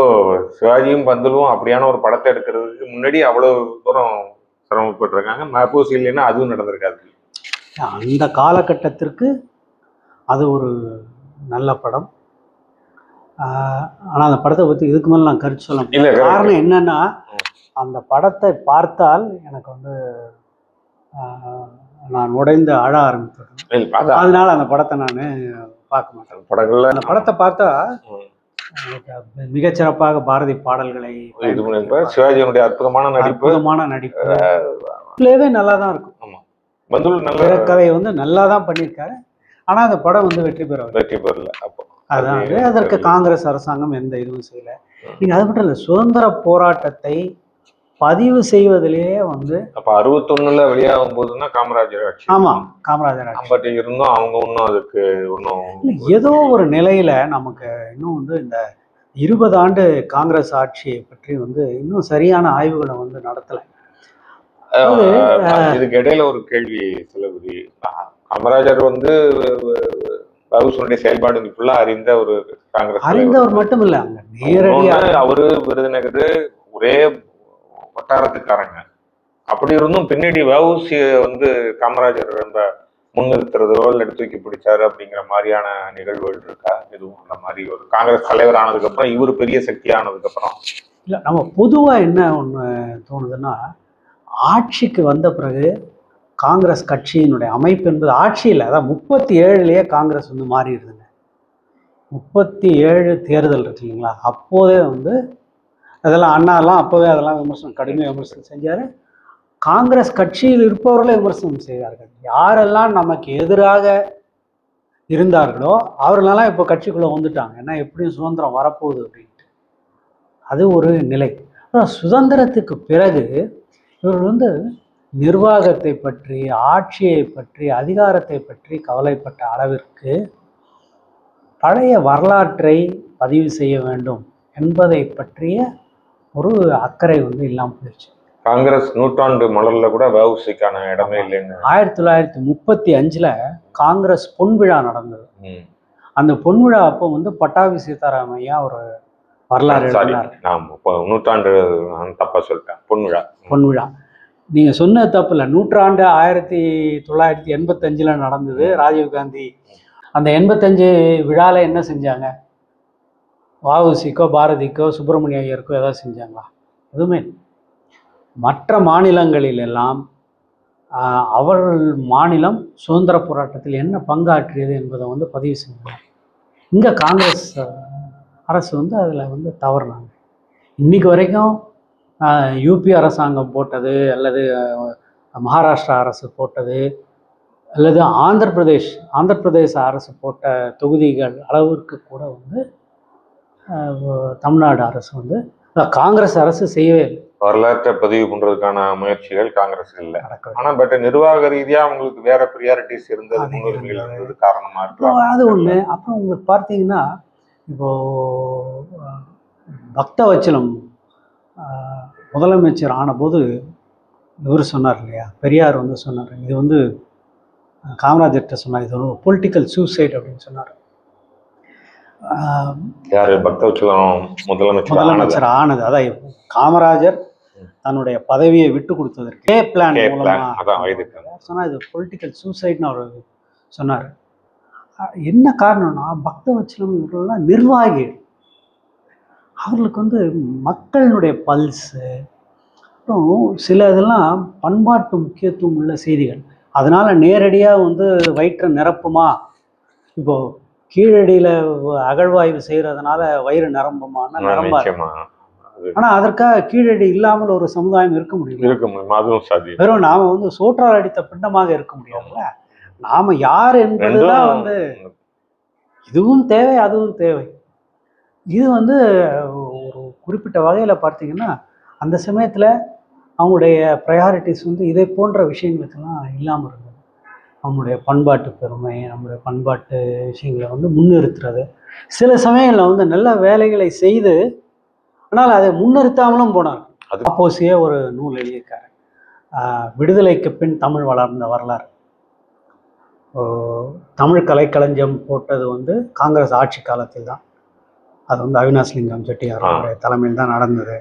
சிவாஜியும் பந்துலும் அப்படியான ஒரு படத்தை எடுக்கிறதுக்கு முன்னாடி அவ்வளோ தூரம் சிரமப்பட்டிருக்காங்க. மாப்போசி இல்லைன்னா அதுவும் நடந்திருக்காது. அந்த காலகட்டத்திற்கு அது ஒரு நல்ல படம். ஆனால் அந்த படத்தை பற்றி இதுக்கு மேலே நான் கருத்து சொல்ல முடியல. காரணம் என்னன்னா, அந்த படத்தை பார்த்தால் எனக்கு வந்து நான் உடைந்து அழ ஆரம்பித்தேன். அதனால அந்த படத்தை நான் பார்க்க மாட்டேன். படங்கள்ல அந்த படத்தை பார்த்தா மிகச்சிறப்பாக பாரதி பாடல்களை, சிவாஜியினுடைய அற்புதமான நடிப்பு நல்லா தான் இருக்கும். கதையை வந்து நல்லா தான் பண்ணியிருக்காரு. ஆனால் அந்த படம் வந்து வெற்றி பெறல. அதாவது அதற்கு காங்கிரஸ் அரசாங்கம் எந்த இதுவும் செய்யல. நீங்க அது மட்டும் இல்லை, சுதந்திர போராட்டத்தை பதிவு செய்வதிலேயே வந்து அப்ப 61 வெளியாகும் போதுன்னா காமராஜர் ஆட்சி. ஆமா, காமராஜர் ஆட்சி. பட் இருந்தும் அவங்க இன்னும் அதுக்கு இன்னும் ஏதோ ஒரு நிலையில நமக்கு இன்னும் வந்து இந்த 20 ஆண்டு காங்கிரஸ் ஆட்சியை பற்றி வந்து இன்னும் சரியான ஆய்வுகளை வந்து நடத்தலை. இதுக்கு இடையில ஒரு கேள்வி சொல்லபடி, காமராஜர் வந்து வஉசியுடைய செயல்பாடு ஃபுல்லா அறிந்த ஒரு காங்கிரஸ் அறிந்தவர் மட்டும் இல்ல, நேரடியாக அவரு விருதுநகர் ஒரே வட்டாரத்துக்காரங்க. அப்படி இருந்தும் பின்னாடி வஉசி வந்து காமராஜர் ரொம்ப முன்னிறுத்துறதோ இல்லை தூக்கி பிடிச்சாரு அப்படிங்கிற மாதிரியான நிகழ்வுகள் இருக்கா? எதுவும் அந்த மாதிரி ஒரு காங்கிரஸ் தலைவர் ஆனதுக்கு அப்புறம் இவர் பெரிய சக்தி ஆனதுக்கு அப்புறம் இல்லை, நம்ம பொதுவா என்ன ஒன்று தோணுதுன்னா, ஆட்சிக்கு வந்த பிறகு காங்கிரஸ் கட்சியினுடைய அமைப்பு என்பது ஆட்சியில், அதான் 37லயே காங்கிரஸ் வந்து மாறிடுதுங்க. 37 தேர்தல் இருக்கு இல்லைங்களா, அப்போதே வந்து அதெல்லாம் அண்ணாலாம் அப்போவே அதெல்லாம் கடுமையாக விமர்சனம் செஞ்சார். காங்கிரஸ் கட்சியில் இருப்பவர்களே விமர்சனம் செய்தார்கள். யாரெல்லாம் நமக்கு எதிராக இருந்தார்களோ அவர்களெல்லாம் இப்போ கட்சிக்குள்ளே வந்துட்டாங்க. ஏன்னா எப்படியும் சுதந்திரம் வரப்போகுது அப்படின்ட்டு. அது ஒரு நிலை. ஆனால் சுதந்திரத்துக்கு பிறகு இவர்கள் வந்து நிர்வாகத்தை பற்றி, ஆட்சியை பற்றி, அதிகாரத்தை பற்றி கவலைப்பட்ட அளவிற்கு பழைய வரலாற்றை பதிவு செய்ய வேண்டும் என்பதை பற்றிய ஒரு அக்கறை வந்து இல்லாமல் போயிடுச்சு. காங்கிரஸ் நூற்றாண்டு மலர்ல கூட வஉசிக்கான இடமே இல்லைன்னு 1935 காங்கிரஸ் பொன்விழா நடந்தது. அந்த பொன்விழா அப்போ வந்து பட்டாபி சீதாராமையா ஒரு வரலாறு சாரி, எழுதினார். நான் நூற்றாண்டு தப்பா சொல்லிட்டேன். பொன்விழா நீங்கள் சொன்ன தப்பு இல்லை. நூற்றாண்டு 1985 நடந்தது. ராஜீவ்காந்தி அந்த 85 விழாவில் என்ன செஞ்சாங்க? வஉசிக்கோ பாரதிக்கோ சுப்பிரமணிய ஐயருக்கோ ஏதாவது செஞ்சாங்களா? எதுவுமே. மற்ற மாநிலங்களிலெல்லாம் அவர்கள் மாநிலம் சுதந்திர போராட்டத்தில் என்ன பங்காற்றியது என்பதை வந்து பதிவு செஞ்சாங்க. இங்கே காங்கிரஸ் அரசு வந்து அதில் வந்து தவறுனாங்க. இன்னைக்கு வரைக்கும் யூபி அரசாங்கம் போட்டது அல்லது மகாராஷ்டிரா அரசு போட்டது அல்லது ஆந்திர பிரதேச அரசு போட்ட தொகுதிகள் அளவிற்கு கூட வந்து தமிழ்நாடு அரசு வந்து காங்கிரஸ் அரசு செய்யவே இல்லை. வரலாற்றை பதிவு பண்றதுக்கான முயற்சிகள் காங்கிரஸ் இல்லை. ஆனா பட் நிர்வாக ரீதியா அவங்களுக்கு வேற ப்ரியாரிட்டிஸ் இருந்தது, முன்னுரிமைகள் இருந்தது காரணமா இருக்கு. அது ஒண்ணு. அப்புறம் உங்களுக்கு பார்த்தீங்கன்னா இப்போ பக்தவச்சலம் முதலமைச்சர் ஆனபோது இவர் சொன்னார் இல்லையா, பெரியார் வந்து சொன்னார், இது வந்து காமராஜர்கிட்ட சொன்னார், இது ஒரு பொலிட்டிக்கல் சூசைட் அப்படின்னு சொன்னார். யாரு? பக்தவச்சலம் முதலமைச்சர் ஆனது. அதான் காமராஜர் தன்னுடைய பதவியை விட்டு கொடுத்ததற்கு கே பிளான் சொன்னா இது பொலிட்டிக்கல் சூசைட்னு அவர் சொன்னார். என்ன காரணம்னா பக்தவச்சலம் இவர்கள்லாம் நிர்வாகிகள். அவர்களுக்கு வந்து மக்களினுடைய பல்ஸு அப்புறம் சில இதெல்லாம் பண்பாட்டு முக்கியத்துவம் உள்ள செய்திகள். அதனால நேரடியாக வந்து வயிற்றை நிரப்புமா? இப்போ கீழடியில் அகழ்வாய்வு செய்கிறதுனால வயிறு நிரம்புமான்னா நிரம்பாது. ஆனால் அதற்காக கீழடி இல்லாமல் ஒரு சமுதாயம் இருக்க முடியும். வெறும் நாம வந்து சோற்றால் அடித்த பிண்டமாக இருக்க முடியாதுல்ல. நாம யார் என்பதுதான் வந்து இதுவும் தேவை அதுவும் தேவை. இது வந்து ஒரு குறிப்பிட்ட வகையில் பார்த்தீங்கன்னா அந்த சமயத்தில் அவங்களுடைய ப்ரையாரிட்டிஸ் வந்து இதை போன்ற விஷயங்களுக்கெல்லாம் இல்லாமல் இருந்தது. நம்முடைய பண்பாட்டு பெருமை, நம்முடைய பண்பாட்டு விஷயங்களை வந்து முன்னிறுத்துறது. சில சமயங்களில் வந்து நல்ல வேலைகளை செய்து ஆனால் அதை முன்னிறுத்தாமலும் போனார். அது அப்போசியே ஒரு நூல் எழுதியிருக்காரு, விடுதலைக்கு பின் தமிழ் வளர்ந்த வரலாறு. தமிழ் கலைக்களஞ்சியம் போட்டது வந்து காங்கிரஸ் ஆட்சி காலத்தில் தான். அது வந்து அவினாஷ்லிங்கம் செட்டியாருடைய தலைமையில் தான் நடந்தது.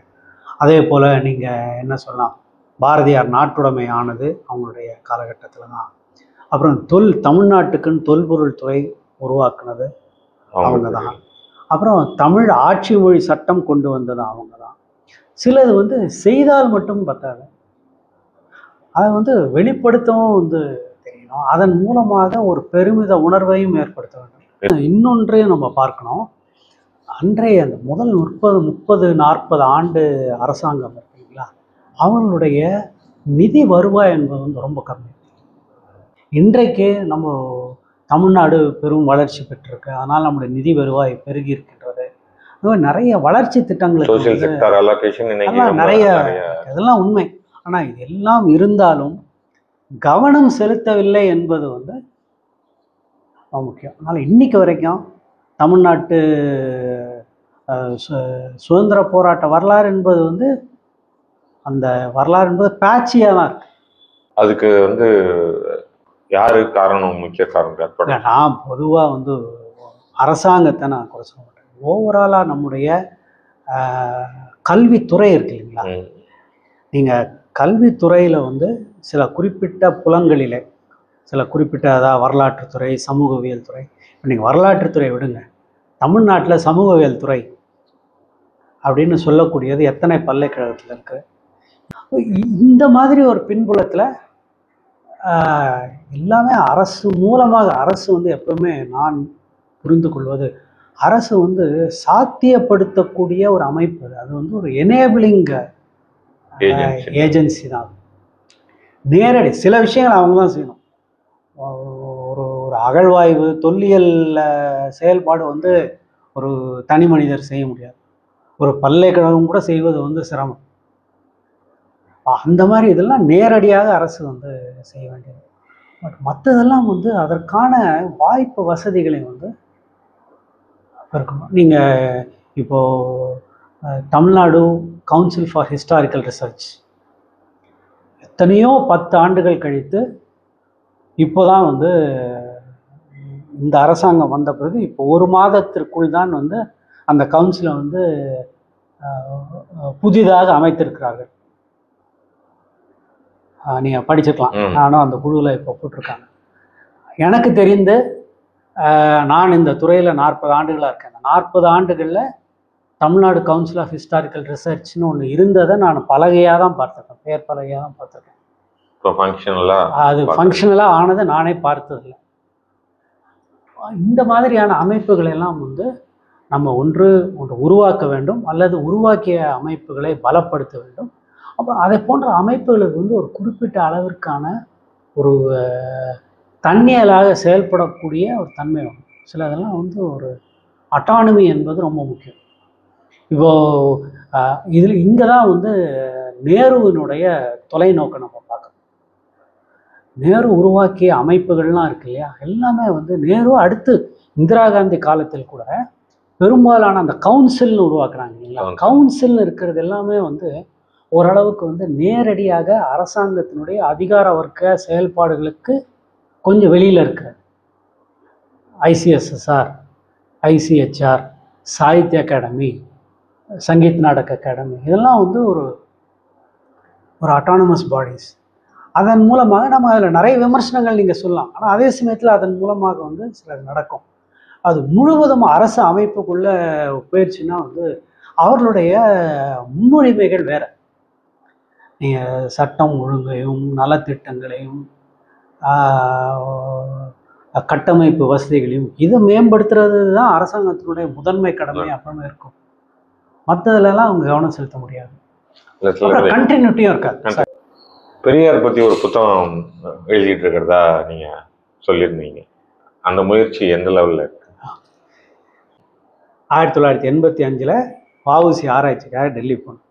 அதே போல் நீங்கள் என்ன சொல்லலாம், பாரதியார் நாட்டுடைமை ஆனது அவங்களுடைய காலகட்டத்தில் தான். அப்புறம் தமிழ்நாட்டுக்குன்னு தொல்பொருள் துறை உருவாக்குனது அவங்க தான். அப்புறம் தமிழ் ஆட்சி மொழி சட்டம் கொண்டு வந்தது அவங்க தான். சிலது வந்து செய்தால் மட்டும் பத்தாது, அதை வந்து வெளிப்படுத்தவும் வந்து தெரியணும். அதன் மூலமாக ஒரு பெருமித உணர்வையும் ஏற்படுத்த வேண்டும். இன்னொன்றையும் நம்ம பார்க்கணும். அன்றைய அந்த முதல் 30-40 ஆண்டு அரசாங்கம் இருக்குங்களா, அவங்களுடைய நிதி வருவாய் என்பது வந்து ரொம்ப கம்மி. இன்றைக்கு நம்ம தமிழ்நாடு பெரும் வளர்ச்சி பெற்றிருக்கு, அதனால் நம்முடைய நிதி வருவாய் பெருகி இருக்கின்றது. நிறைய வளர்ச்சி திட்டங்களுக்கு நிறைய இதெல்லாம் உண்மை. ஆனால் இது எல்லாம் இருந்தாலும் கவனம் செலுத்தவில்லை என்பது வந்து ரொம்ப முக்கியம். அதனால் இன்னைக்கு வரைக்கும் தமிழ்நாட்டு சுதந்திர போராட்ட வரலாறு என்பது வந்து அந்த வரலாறு என்பது பேட்சியாக தான் இருக்கு. அதுக்கு வந்து யாரு காரணம்? முக்கிய காரணம் நான் பொதுவாக வந்து அரசாங்கத்தை நான் குறை சொல்ல மாட்டேன். ஓவராலாக நம்முடைய கல்வித்துறை இருக்கு இல்லைங்களா, நீங்கள் கல்வித்துறையில் வந்து சில குறிப்பிட்ட புலங்களிலே சில குறிப்பிட்ட அதாவது வரலாற்றுத்துறை, சமூகவியல் துறை. இப்போ நீங்கள் வரலாற்றுத்துறை விடுங்க, தமிழ்நாட்டில் சமூகவியல் துறை அப்படின்னு சொல்லக்கூடியது எத்தனை பல்கலைக்கழகத்தில் இருக்குது? இந்த மாதிரி ஒரு பின்புலத்தில் எல்லாமே அரசு மூலமாக, அரசு வந்து எப்பவுமே நான் புரிந்து கொள்வது, அரசு வந்து சாத்தியப்படுத்தக்கூடிய ஒரு அமைப்பு. அது வந்து ஒரு எனேபிளிங் ஏஜென்சி தான். நேரடி சில விஷயங்கள் அவங்க தான் செய்யணும். ஒரு அகழ்வாய்வு தொல்லியல் செயல்பாடு வந்து ஒரு தனி மனிதர் செய்ய முடியாது. ஒரு பல்கலைக்கழகம் கூட செய்வது வந்து சிரமம். அந்த மாதிரி இதெல்லாம் நேரடியாக அரசு வந்து செய்ய வேண்டியது. பட் மற்றதெல்லாம் வந்து அதற்கான வாய்ப்பு வசதிகளை வந்து இருக்கணும். நீங்கள் இப்போது Tamil Nadu council for historical research எத்தனையோ 10 ஆண்டுகள் கழித்து இப்போ தான் வந்து இந்த அரசாங்கம் வந்த பிறகு இப்போ 1 மாதத்திற்குள் தான் வந்து அந்த கவுன்சிலை வந்து புதிதாக அமைத்திருக்கிறார்கள். நீங்கள் படிச்சுக்கலாம். நானும் அந்த குழுவில் இப்போ போட்டிருக்காங்க. எனக்கு தெரிந்து நான் இந்த துறையில் 40 ஆண்டுகளாக இருக்கேன். 40 ஆண்டுகளில் தமிழ்நாடு கவுன்சில் ஆஃப் ஹிஸ்டாரிக்கல் ரிசர்ச்னு ஒன்று இருந்ததை நான் பலகையாக தான் பார்த்துருக்கேன், பேர் பலகையாக தான் பார்த்துருக்கேன். இப்போ அது ஃபங்க்ஷனலாக ஆனதை நானே பார்த்ததில்லை. இந்த மாதிரியான அமைப்புகள் எல்லாம் வந்து நம்ம ஒன்று உருவாக்க வேண்டும், அல்லது உருவாக்கிய அமைப்புகளை பலப்படுத்த வேண்டும். அப்புறம் அதை போன்ற அமைப்புகளுக்கு வந்து ஒரு குறிப்பிட்ட அளவிற்கான ஒரு தன்னியலாக செயல்படக்கூடிய ஒரு தன்மை வேணும். சில இதெல்லாம் வந்து ஒரு அட்டானமி என்பது ரொம்ப முக்கியம். இப்போது இங்கே தான் வந்து நேருவினுடைய தொலைநோக்கை நம்ம பார்க்கணும். நேரு உருவாக்கிய அமைப்புகள்லாம் இருக்கு இல்லையா, எல்லாமே வந்து நேரு அடுத்து இந்திரா காந்தி காலத்தில் கூட பெரும்பாலான அந்த கவுன்சில்னு உருவாக்குறாங்க இல்லைங்களா. கவுன்சில்னு இருக்கிறது எல்லாமே வந்து ஓரளவுக்கு வந்து நேரடியாக அரசாங்கத்தினுடைய அதிகார வர்க்க செயல்பாடுகளுக்கு கொஞ்சம் வெளியில் இருக்கிற ஐசிஎஸ்எஸ்ஆர், ஐசிஹெச்ஆர், சாகித்ய அகாடமி, சங்கீத் நாடக அகாடமி, இதெல்லாம் வந்து ஒரு அட்டானமஸ் பாடிஸ். அதன் மூலமாக நம்ம அதில் நிறைய விமர்சனங்கள் நீங்கள் சொல்லலாம். ஆனால் அதே சமயத்தில் அதன் மூலமாக வந்து சிலது நடக்கும். அது முழுவதும் அரசு அமைப்புக்குள்ளே போயிடுச்சுன்னா வந்து அவர்களுடைய முன்னுரிமைகள் வேறு. நீங்கள் சட்டம் ஒழுங்கையும் நலத்திட்டங்களையும் கட்டமைப்பு வசதிகளையும் இதை மேம்படுத்துறது தான் அரசாங்கத்தினுடைய முதன்மை கடமை அப்புறமே இருக்கும். மற்றதுலலாம் அவங்க கவனம் செலுத்த முடியாது. கண்டினியூட்டியும் இருக்காது. பெரியார் பற்றி ஒரு புத்தகம் எழுதிட்டு இருக்கிறதா நீங்கள் சொல்லியிருந்தீங்க. அந்த முயற்சி எந்த லெவலில் இருக்கு? 1985 வஉசி ஆராய்ச்சிக்காக டெல்லி போனோம்.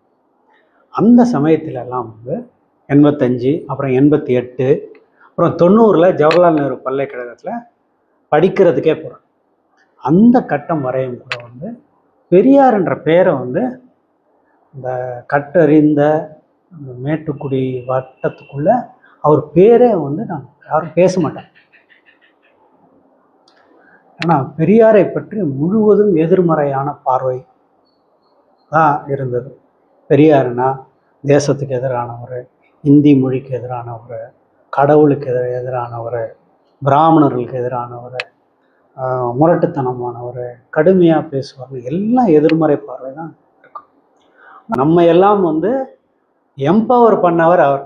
அந்த சமயத்திலலாம் வந்து 85, அப்புறம் 88, அப்புறம் 90 ஜவஹர்லால் நேரு பல்கலைக்கழகத்தில் படிக்கிறதுக்கே போகிறோம். அந்த கட்டம் வரையும் கூட வந்து பெரியார் என்ற பெயரை வந்து இந்த கட்டறிந்த அந்த மேட்டுக்குடி வட்டத்துக்குள்ளே அவர் பேரே வந்து நான் யாரும் பேச மாட்டேன். ஆனால் பெரியாரை பற்றி முழுவதும் எதிர்மறையான பார்வை தான் இருந்தது. பெரியாருனா தேசத்துக்கு எதிரானவர், இந்தி மொழிக்கு எதிரானவர், கடவுளுக்கு எதிரானவர், பிராமணர்களுக்கு எதிரானவர், முரட்டுத்தனமானவர், கடுமையாக பேசுவார், எல்லாம் எதிர்மறை பார்வை தான் இருக்கும். நம்ம எல்லாம் வந்து எம்பவர் பண்ணவர் அவர்.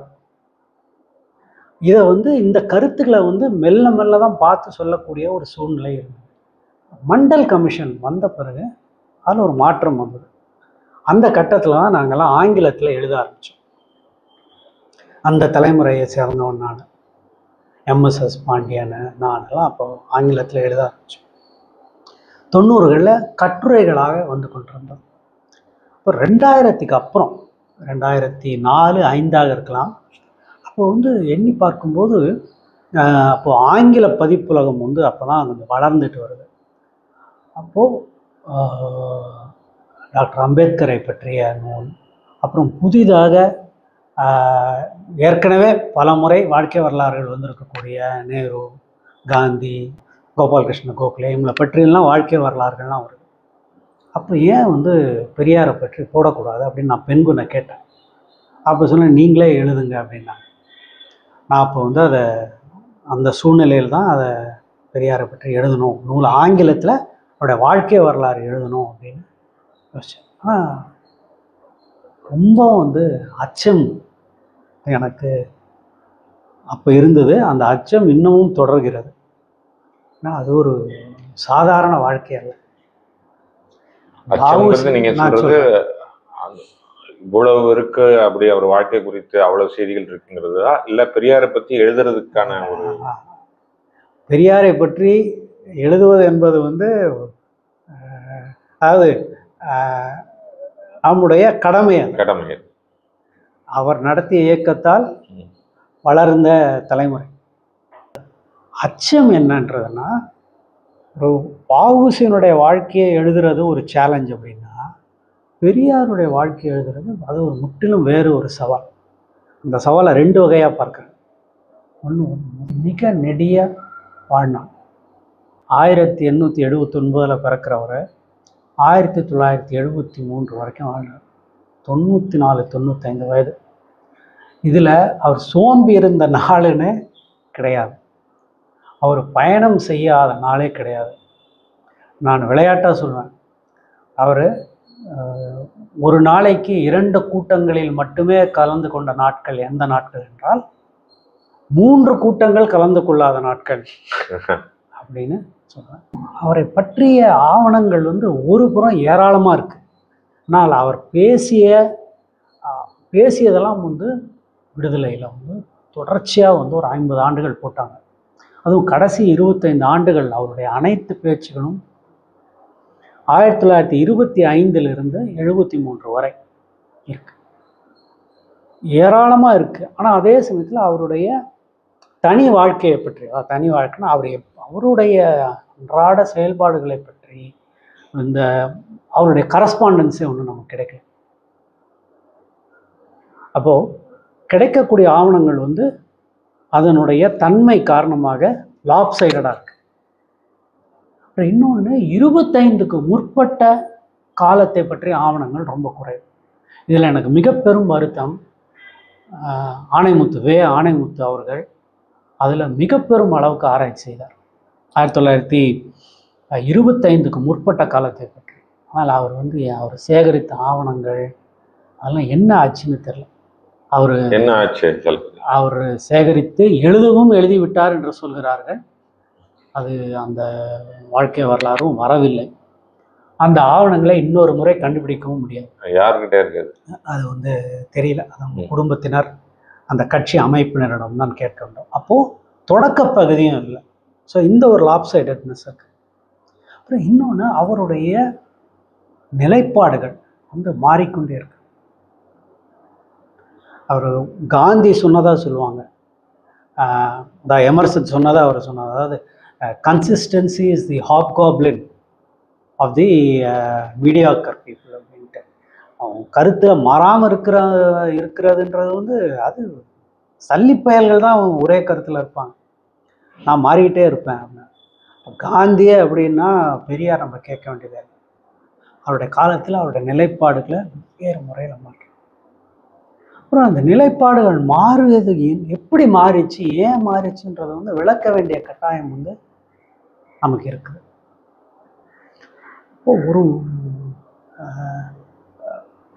இதை வந்து இந்த கருத்துக்களை வந்து மெல்ல மெல்ல தான் பார்த்து சொல்லக்கூடிய ஒரு சூழ்நிலை இருந்தது. மண்டல் கமிஷன் வந்த பிறகு அதில் ஒரு மாற்றம் வந்தது. அந்த கட்டத்தில் தான் நாங்கள்லாம் ஆங்கிலத்தில் எழுத ஆரம்பித்தோம். அந்த தலைமுறையை சேர்ந்தவன் நான், எம்எஸ்எஸ் பாண்டியன், நானெல்லாம் அப்போ ஆங்கிலத்தில் எழுத ஆரம்பித்தோம். 90களில் கட்டுரைகளாக வந்து கொண்டிருந்தோம். இப்போ 2000க்கு அப்புறம் 2004, 2005 இருக்கலாம். அப்போ வந்து எண்ணி பார்க்கும்போது அப்போது ஆங்கில பதிப்புலகம் வந்து அப்போ தான் கொஞ்சம் வளர்ந்துட்டு வருது. அப்போது டாக்டர் அம்பேத்கரை பற்றிய நூல், அப்புறம் புதிதாக ஏற்கனவே பல முறை வாழ்க்கை வரலாறுகள் வந்திருக்கக்கூடிய நேரு, காந்தி, கோபாலகிருஷ்ண கோகலே இவங்களை பற்றியெல்லாம் வாழ்க்கை வரலாறுகள்லாம் வருது. அப்போ ஏன் வந்து பெரியாரை பற்றி போடக்கூடாது அப்படின்னு நான் பெண்குனை கேட்டேன். அப்போ சொன்னேன், நீங்களே எழுதுங்க அப்படின்னாங்க. நான் அப்போ வந்து அதை அந்த சூழ்நிலையில் தான் அதை பெரியாரை பற்றி எழுதணும், நூல் ஆங்கிலத்தில் அவருடைய வாழ்க்கை வரலாறு எழுதணும் அப்படின்னு யோசித்தேன். ஆனால் ரொம்ப வந்து அச்சம் எனக்கு அப்போ இருந்தது. அந்த அச்சம் இன்னமும் தொடர்கிறது. ஏன்னா அது ஒரு சாதாரண வாழ்க்கை அல்ல. நீங்க சொல்றது இவ்வளவு இருக்கு அப்படி அவர் வாழ்க்கை குறித்து அவ்வளவு செய்திகள் இருக்குங்கிறதா, இல்ல பெரியாரை பற்றி எழுதுறதுக்கான ஒரு பெரியாரை பற்றி எழுதுவது என்பது வந்து அதாவது நம்முடைய கடமை. அவர் நடத்திய இயக்கத்தால் வளர்ந்த தலைமுறை. அச்சம் என்னன்றதுன்னா, ஒரு வஉசியினுடைய வாழ்க்கையை எழுதுறது ஒரு சேலஞ்ச் அப்படின்னா, பெரியாருடைய வாழ்க்கையை எழுதுறது அது ஒரு முற்றிலும் வேறு ஒரு சவால். இந்த சவாலை 2 வகையாக பார்க்குறேன். ஒன்று, மிக நெடிய வாழ்நாள். 1879 பிறக்கிறவர் 1973 வரைக்கும் வாழ்ந்தார். 94 95 வயது. இதில் அவர் சோம்பி இருந்த நாளுன்னு கிடையாது, அவர் பயணம் செய்யாத நாளே கிடையாது. நான் விளையாட்டாக சொல்வேன், அவர் ஒரு நாளைக்கு 2 கூட்டங்களில் மட்டுமே கலந்து கொண்ட நாட்கள் எந்த நாட்கள் என்றால் 3 கூட்டங்கள் கலந்து கொள்ளாத நாட்கள் அப்படின்னு சொல்கிறேன். அவரை பற்றிய ஆவணங்கள் ஒரு புறம் ஏராளமாக இருக்குது. ஆனால் அவர் பேசியதெல்லாம் விடுதலையில் தொடர்ச்சியாக ஒரு 50 ஆண்டுகள் போட்டாங்க. அதுவும் கடைசி 25 ஆண்டுகள் அவருடைய அனைத்து பேச்சுகளும் 1925 73 வரை இருக்கு, ஏராளமாக இருக்குது. ஆனால் அதே சமயத்தில் அவருடைய தனி வாழ்க்கையை பற்றி, தனி வாழ்க்கைன்னா அவருடைய அன்றாட செயல்பாடுகளை பற்றி அவருடைய கரஸ்பாண்டன்ஸே ஒன்றும் நமக்கு கிடைக்கல. அப்போது கிடைக்கக்கூடிய ஆவணங்கள் அதனுடைய தன்மை காரணமாக லாப்சைடடாக இருக்கு. அப்புறம் இன்னொன்று, 25க்கு முற்பட்ட காலத்தை பற்றிய ஆவணங்கள் ரொம்ப குறைவு. இதில் எனக்கு மிக பெரும் வருத்தம், ஆணைமுத்து அவர்கள் அதில் மிக பெரும் அளவுக்கு ஆராய்ச்சி செய்தார் 1925க்கு முற்பட்ட காலத்தை பற்றி. ஆனால் அவர் அவர் சேகரித்த ஆவணங்கள் அதெல்லாம் என்ன ஆச்சுன்னு தெரியல. அவர் சேகரித்து எழுதி விட்டார் என்று சொல்கிறார்கள். அது அந்த வாழ்க்கை வரலாறும் வரவில்லை. அந்த ஆவணங்களை இன்னொரு முறை கண்டுபிடிக்கவும் முடியாது. யாருக்கிட்ட இருக்குது அது தெரியல. அது குடும்பத்தினர், அந்த கட்சி அமைப்பினரிடம் தான் கேட்க வேண்டும். அப்போது தொடக்க பகுதியும் இல்லை. ஸோ இந்த ஒரு லாப்சைடட்னஸ் இருக்கு. அப்புறம் இன்னொன்று, அவருடைய நிலைப்பாடுகள் மாறிக்கொண்டே இருக்கு. அவர் காந்தி சொன்னதாக சொல்லுவாங்க, எமர்சன் சொன்னதாக அவர் சொன்னார். அதாவது consistency is the hobgoblin of the mediocre people அப்படின்ட்டு. அவங்க கருத்தில் மாறாமல் இருக்கிறதுன்றது அது சல்லிப்பயல்கள் தான் ஒரே கருத்தில் இருப்பாங்க. நான் மாறிக்கிட்டே இருப்பேன் அப்படின்னு. காந்தியே அப்படின்னா பெரியார் நம்ம கேட்க வேண்டியது. அவருடைய காலத்தில் அவருடைய நிலைப்பாடுகளை வேறு முறையில் மாற்ற. அப்புறம் அந்த நிலைப்பாடுகள் மாறுவது எப்படி மாறிச்சு, ஏன் மாறிச்சுன்றதை விளக்க வேண்டிய கட்டாயம் நமக்கு இருக்குது.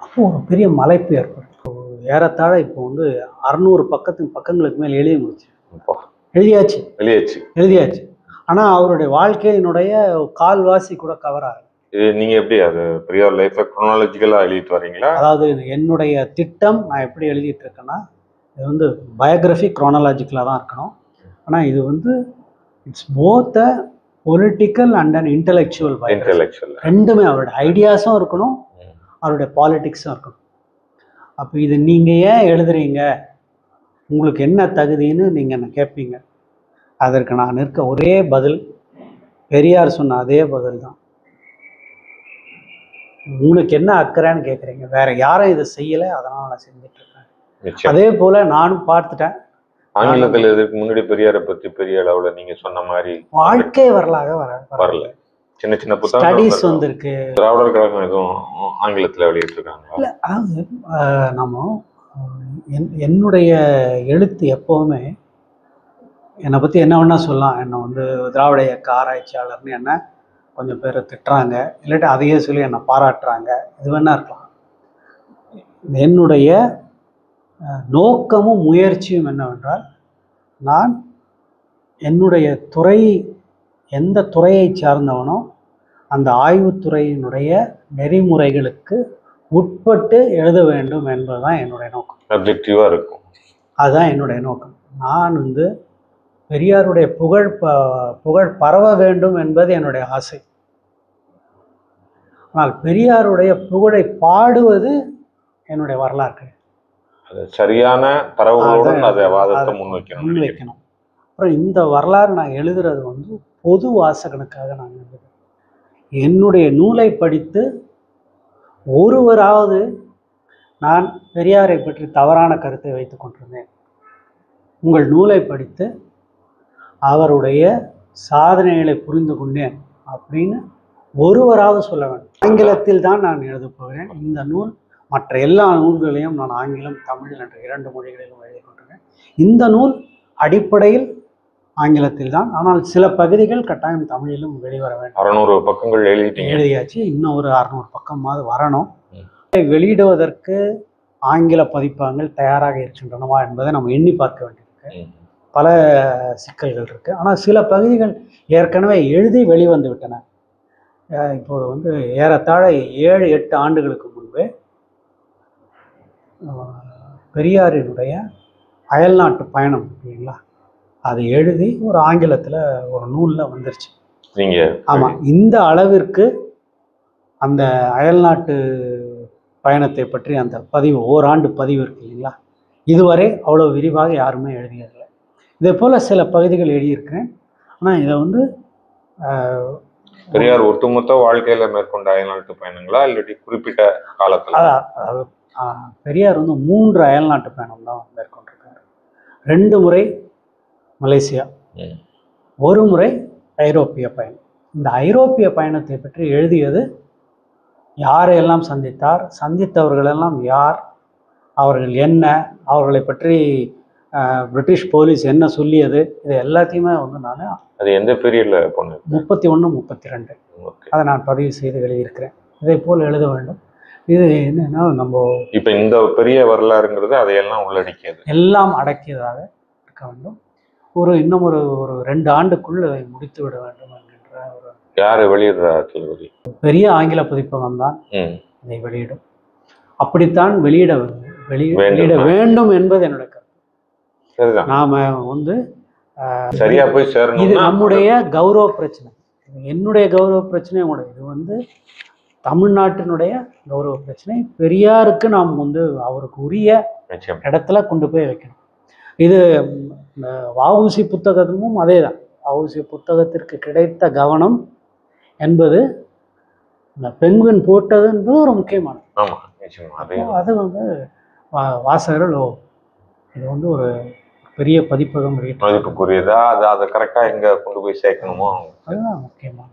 அப்போ ஒரு பெரிய மலைப்பு ஏற்படும். ஏறத்தாழ இப்போ 600 பக்கங்களுக்கு மேல் எழுதியாச்சு. ஆனால் அவருடைய வாழ்க்கையினுடைய கால்வாசி கூட கவர் ஆகும். நீங்க எப்படி அது பெரியார் லைஃப்ல குரோனாலஜிக்கலா எழுதிட்டு வரீங்களா? அதாவது என்னுடைய திட்டம் நான் எப்படி எழுதிட்டு இருக்கேன்னா, இது பயோகிராஃபி குரோனாலஜிக்கலாக தான் இருக்கணும். ஆனால் இது it's both a political and an intellectual. ரெண்டுமே, அவருடைய ஐடியாஸும் இருக்கணும், அவருடைய பாலிட்டிக்ஸும் இருக்கணும். அப்போ இது நீங்கள் ஏன் எழுதுறீங்க, உங்களுக்கு என்ன தகுதின்னு நீங்கள் என்ன கேட்பீங்க. அதற்கு நான் இருக்க ஒரே பதில், பெரியார் சொன்ன அதே பதில் தான். உங்களுக்கு என்ன அக்கறைன்னு கேட்குறீங்க, வேற யாரும் இதை செய்யலை, அதனால் நான் செஞ்சுட்டு இருக்கேன். அதே போல் நானும் பார்த்துட்டேன். ஆங்கிலத்தில் இதுக்கு முன்னாடி பெரியாரை பற்றி பெரிய அளவில் நீங்கள் சொன்ன மாதிரி வாழ்க்கை வரலாக வரல. சின்ன சின்ன ஸ்டடீஸ் வந்திருக்கு. திராவிடர் கழகம் எதுவும் ஆங்கிலத்தில் வெளியிட்டிருக்காங்க. இல்லை, அதாவது நம்ம என்னுடைய எழுத்து எப்போவுமே என்னை பற்றி என்ன வேணா சொல்லலாம். என்னை திராவிட இயக்க ஆராய்ச்சியாளர்னு என்ன கொஞ்சம் பேர் திட்டுறாங்க, இல்லாட்டி அதையே சொல்லி என்னை பாராட்டுறாங்க, இது வேணா இருக்கலாம். என்னுடைய நோக்கமும் முயற்சியும் என்னவென்றால், நான் என்னுடைய துறை எந்த துறையை சார்ந்தவனோ அந்த ஆய்வுத்துறையினுடைய நெறிமுறைகளுக்கு உட்பட்டு எழுத வேண்டும் என்பதுதான் என்னுடைய நோக்கம். அப்ஜெக்டிவாக இருக்கும். அதுதான் என்னுடைய நோக்கம். நான் பெரியாருடைய புகழ் பரவ வேண்டும் என்பது என்னுடைய ஆசை. ஆனால் பெரியாருடைய புகழை பாடுவது என்னுடைய வரலாறு. அது சரியான தரவுகளுடன் அதை வாதத்தை முன்வைக்கணும். அப்புறம் இந்த வரலாறு நான் எழுதுறது பொது வாசகனுக்காக நான் எழுதுகிறேன். என்னுடைய நூலை படித்து ஒருவராவது நான் பெரியாரை பற்றி தவறான கருத்தை வைத்து கொண்டிருந்தேன், உங்கள் நூலை படித்து அவருடைய சாதனைகளை புரிந்து கொண்டேன் அப்படின்னு ஒருவராவது சொல்ல வேண்டும். ஆங்கிலத்தில் தான் நான் எழுதப் போகிறேன். இந்த நூல் மற்ற எல்லா நூல்களையும் நான் ஆங்கிலம், தமிழ் என்ற 2 மொழிகளிலும் எழுதி கொண்டிருக்கேன். இந்த நூல் அடிப்படையில் ஆங்கிலத்தில் தான், ஆனால் சில பகுதிகள் கட்டாயம் தமிழிலும் வெளிவர வேண்டும். 600 பக்கங்கள் எழுதியாச்சு. இன்னும் ஒரு 600 பக்கமாவது வரணும். வெளியிடுவதற்கு ஆங்கில பதிப்பகங்கள் தயாராக இருக்கின்றனவா என்பதை நம்ம எண்ணி பார்க்க வேண்டியிருக்கு. பல சிக்கல்கள் இருக்கு. ஆனால் சில பகுதிகள் ஏற்கனவே எழுதி வெளிவந்து விட்டன. இப்போது வந்து ஏறத்தாழ 7-8 ஆண்டுகளுக்கு முன்பு பெரியாரினுடைய அயல்நாட்டு பயணம் இல்லைங்களா, அதை எழுதி ஒரு ஆங்கிலத்தில் ஒரு நூலில் வந்துருச்சு. ஆமாம், இந்த அளவிற்கு அந்த அயல்நாட்டு பயணத்தை பற்றி அந்த பதிவு, ஓராண்டு பதிவு இருக்கு இல்லைங்களா, இதுவரை அவ்வளோ விரிவாக யாருமே எழுதியதில்லை. இதே போல் சில பகுதிகள் எழுதியிருக்கிறேன். ஆனால் இதை வந்து பெரியார் ஒட்டுமொத்த வாழ்க்கையில மேற்கொண்ட அயல்நாட்டு பயணங்களா இல்லாட்டி குறிப்பிட்ட காலத்துல? அதாவது பெரியார் வந்து 3 அயல்நாட்டு பயணம் தான் மேற்கொண்டிருக்காரு. 2 முறை மலேசியா, 1 முறை ஐரோப்பிய பயணம். இந்த ஐரோப்பிய பயணத்தை பற்றி எழுதியது யாரையெல்லாம் சந்தித்தார், சந்தித்தவர்களெல்லாம் யார், அவர்கள் என்ன, அவர்களை பற்றி பிரிட்டிஷ் போலீஸ் என்ன சொல்லியது, இது எல்லாத்தையுமே வந்து நான் அது எந்த பீரியட்ல போனேன்? 31, 32 அதை நான் பதிவு செய்து எழுதியிருக்கிறேன். இதை போல் எழுத வேண்டும். இது என்னன்னா, நம்ம இப்போ இந்த பெரிய வரலாறுங்கிறது அதையெல்லாம் உள்ளடக்கியது, எல்லாம் அடக்கியதாக இருக்க வேண்டும். இன்னும் ஒரு 2 ஆண்டுக்குள் அதை முடித்து விட வேண்டும் என்கின்ற ஒரு. யாரு வெளியிடுறார்? பெரிய ஆங்கில பதிப்பகம் தான் இதை வெளியிடும். அப்படித்தான் வெளியிட வேண்டும் என்பது என்னுடைய கருத்து. நாம வந்து சரியா போய் சேரணும். இது நம்முடைய கௌரவ பிரச்சனை, என்னுடைய கௌரவ பிரச்சனை கூட. இது வந்து தமிழ்நாட்டினுடைய கௌரவ பிரச்சனை. பெரியாருக்கு நாம் வந்து அவருக்கு உரிய இடத்துல கொண்டு போய் வைக்கணும். இது வஉசி புத்தகமும் அதே தான். வஉசி புத்தகத்திற்கு கிடைத்த கவனம் என்பது இந்த பெண்குயின் போட்டதுன்றது ஒரு முக்கியமானது. அது வந்து வாசகர்கள் இது வந்து ஒரு பெரிய பதிப்பகம் மதிப்புக்குரியதா, அதை கரெக்டாக எங்கே கொண்டு போய் சேர்க்கணுமோ அதுதான் முக்கியமாக.